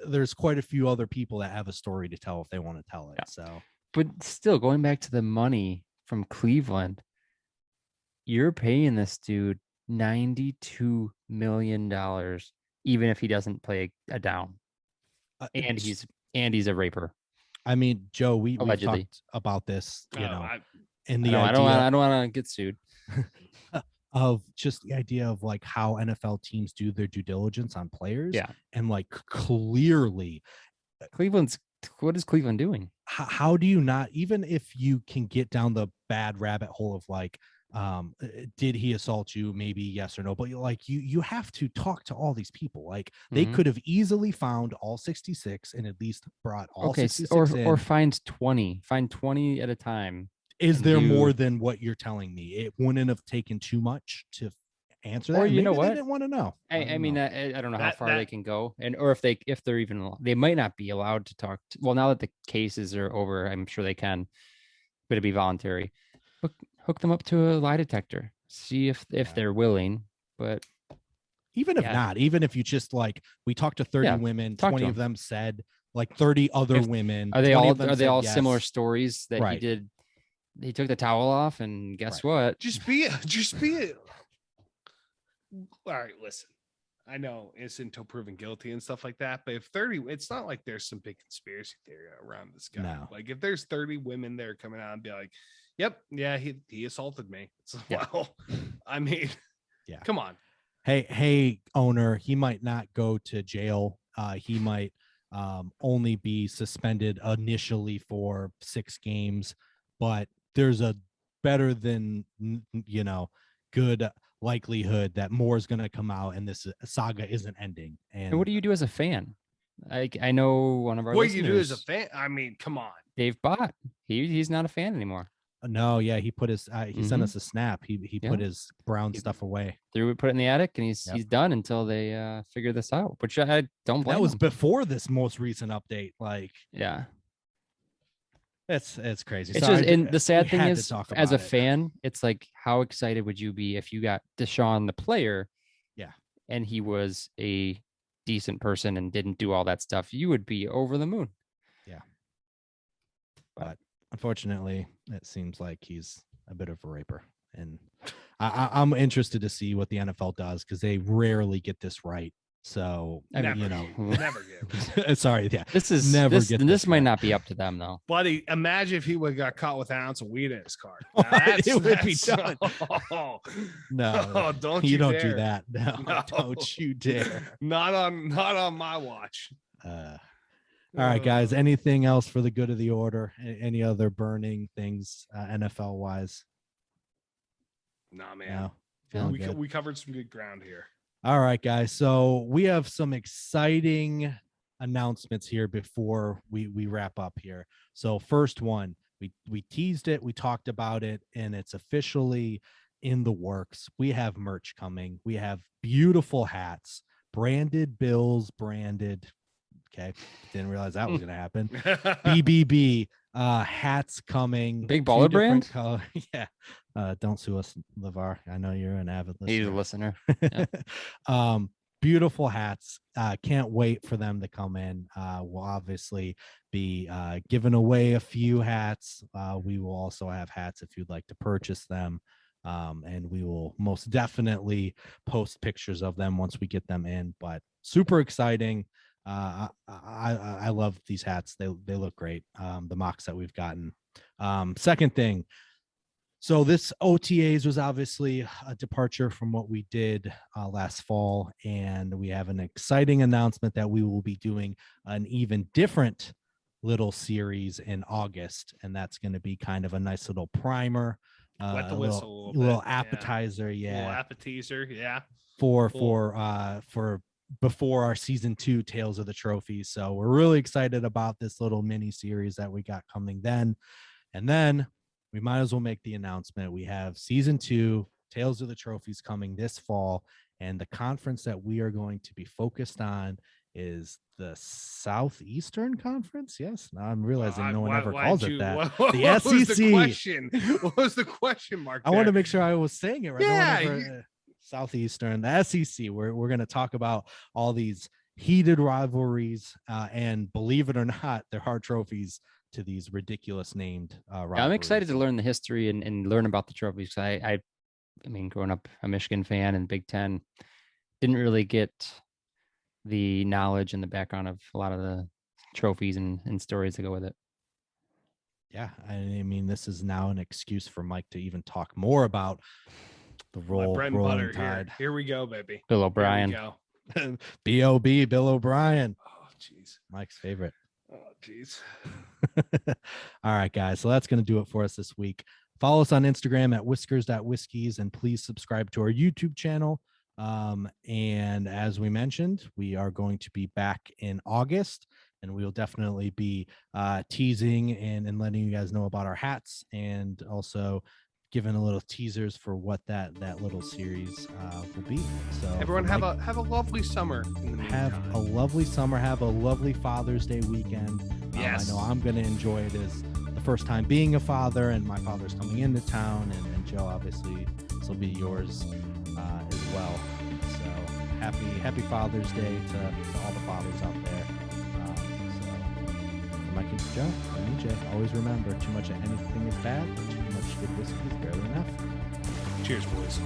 there's quite a few other people that have a story to tell if they want to tell it. Yeah. So,
but still, going back to the money from Cleveland, you're paying this dude $92 million, even if he doesn't play a down, and he's a raper.
I mean, Joe, we've talked about this, I
don't want to get sued.
Of just the idea of like how NFL teams do their due diligence on players.
Yeah.
And like, clearly
what is Cleveland doing?
How do you not, even if you can get down the bad rabbit hole of like, did he assault you? Maybe yes or no, but like, you have to talk to all these people. Like, they could have easily found all 66 and at least brought all 66
or find 20 at a time.
Is there more than what you're telling me? It wouldn't have taken too much to answer that.
Or know what?
They didn't want to know.
I mean, I don't know how far they can go, or if they're even, they might not be allowed to talk. Well, now that the cases are over, I'm sure they can, but it'd be voluntary. Hook them up to a lie detector. See if they're willing. But
even if not, even if you just like, we talked to 30 women, 20 of them said, like 30 other women.
Are they all similar stories that he did? He took the towel off, and guess what?
Just be it. All right, listen. I know it's until proven guilty and stuff like that, but if 30, it's not like there's some big conspiracy theory around this guy. No. Like, if there's 30 women there coming out and be like, "Yep, yeah, he assaulted me." It's well, I mean, come on.
Hey, owner, he might not go to jail. He might only be suspended initially for 6 games, but there's a better than, good likelihood that more is going to come out and this saga isn't ending. And
what do you do as a fan? I know one of our
listeners, you do as a fan. I mean, come on,
Dave Bott. He's not a fan anymore.
No, yeah, he put his he sent us a snap. He put his brown stuff away.
Put it in the attic, and he's done until they figure this out. Which I don't blame.
That was
him.
before this most recent update. Like,
yeah,
it's crazy.
It's
so
just, and the sad thing is, as a fan, it's like, how excited would you be if you got Deshaun the player?
Yeah,
and he was a decent person and didn't do all that stuff. You would be over the moon.
Yeah, but unfortunately, it seems like he's a bit of a raper, and I'm interested to see what the NFL does because they rarely get this right. So
never,
you know,
never get.
Sorry, yeah,
this might not be up to them though.
Buddy, imagine if he would have got caught with an ounce of weed in his car.
It would be done.
No, don't
you don't
dare.
do that. No, don't you dare.
Not on my watch.
All right, guys. Anything else for the good of the order? Any other burning things, NFL wise?
Nah, man.
No?
We covered some good ground here.
All right, guys. So we have some exciting announcements here before we wrap up here. So first one, we teased it, we talked about it, and it's officially in the works. We have merch coming. We have beautiful hats, branded Bills, branded. Okay, didn't realize that was going to happen. BBB hats coming.
Big baller brand.
Yeah. Don't sue us, LeVar. I know you're an avid listener.
He's a listener.
Yeah. Beautiful hats. Can't wait for them to come in. We'll obviously be giving away a few hats. We will also have hats if you'd like to purchase them. And we will most definitely post pictures of them once we get them in. But super exciting. I love these hats. They look great. The mocks that we've gotten. Second thing. So this OTAs was obviously a departure from what we did last fall, and we have an exciting announcement that we will be doing an even different little series in August, and that's going to be kind of a nice little primer,
wet the whistle,
a little appetizer,
little appetizer,
for before our season 2 Tales of the Trophies. So we're really excited about this little mini series that we got coming then, and then we might as well make the announcement. We have season 2 Tales of the Trophies coming this fall, and the conference that we are going to be focused on is the Southeastern Conference. Yes, now I'm realizing no one ever calls it that. The SEC.
Was the question? What was the question mark there?
I want to make sure I was saying it right.
Yeah.
Southeastern, the SEC. We're going to talk about all these heated rivalries, and believe it or not, there are trophies to these ridiculous named rivalries.
I'm excited to learn the history and learn about the trophies. I mean, growing up a Michigan fan and Big Ten, didn't really get the knowledge and the background of a lot of the trophies and stories that go with it.
Yeah, I mean, this is now an excuse for Mike to even talk more about the rolling tide.
Here we go, baby.
Bill O'Brien.
B.O.B. Bill O'Brien.
Oh, jeez.
Mike's favorite.
Oh, jeez.
All right, guys. So that's going to do it for us this week. Follow us on Instagram at whiskers.whiskies, and please subscribe to our YouTube channel. And as we mentioned, we are going to be back in August, and we'll definitely be teasing and letting you guys know about our hats, and also giving a little teasers for what that little series will be. So
everyone have a lovely summer.
Have a lovely summer. Have a lovely Father's Day weekend.
Yes.
I know I'm going to enjoy it as the first time being a father, and my father's coming into town, and Joe, obviously, this will be yours as well. So happy Father's Day to all the fathers out there. So for Mike and Joe, I'm EJ. Always remember, too much of anything is bad, but too much good whiskey is barely enough.
Cheers, boys.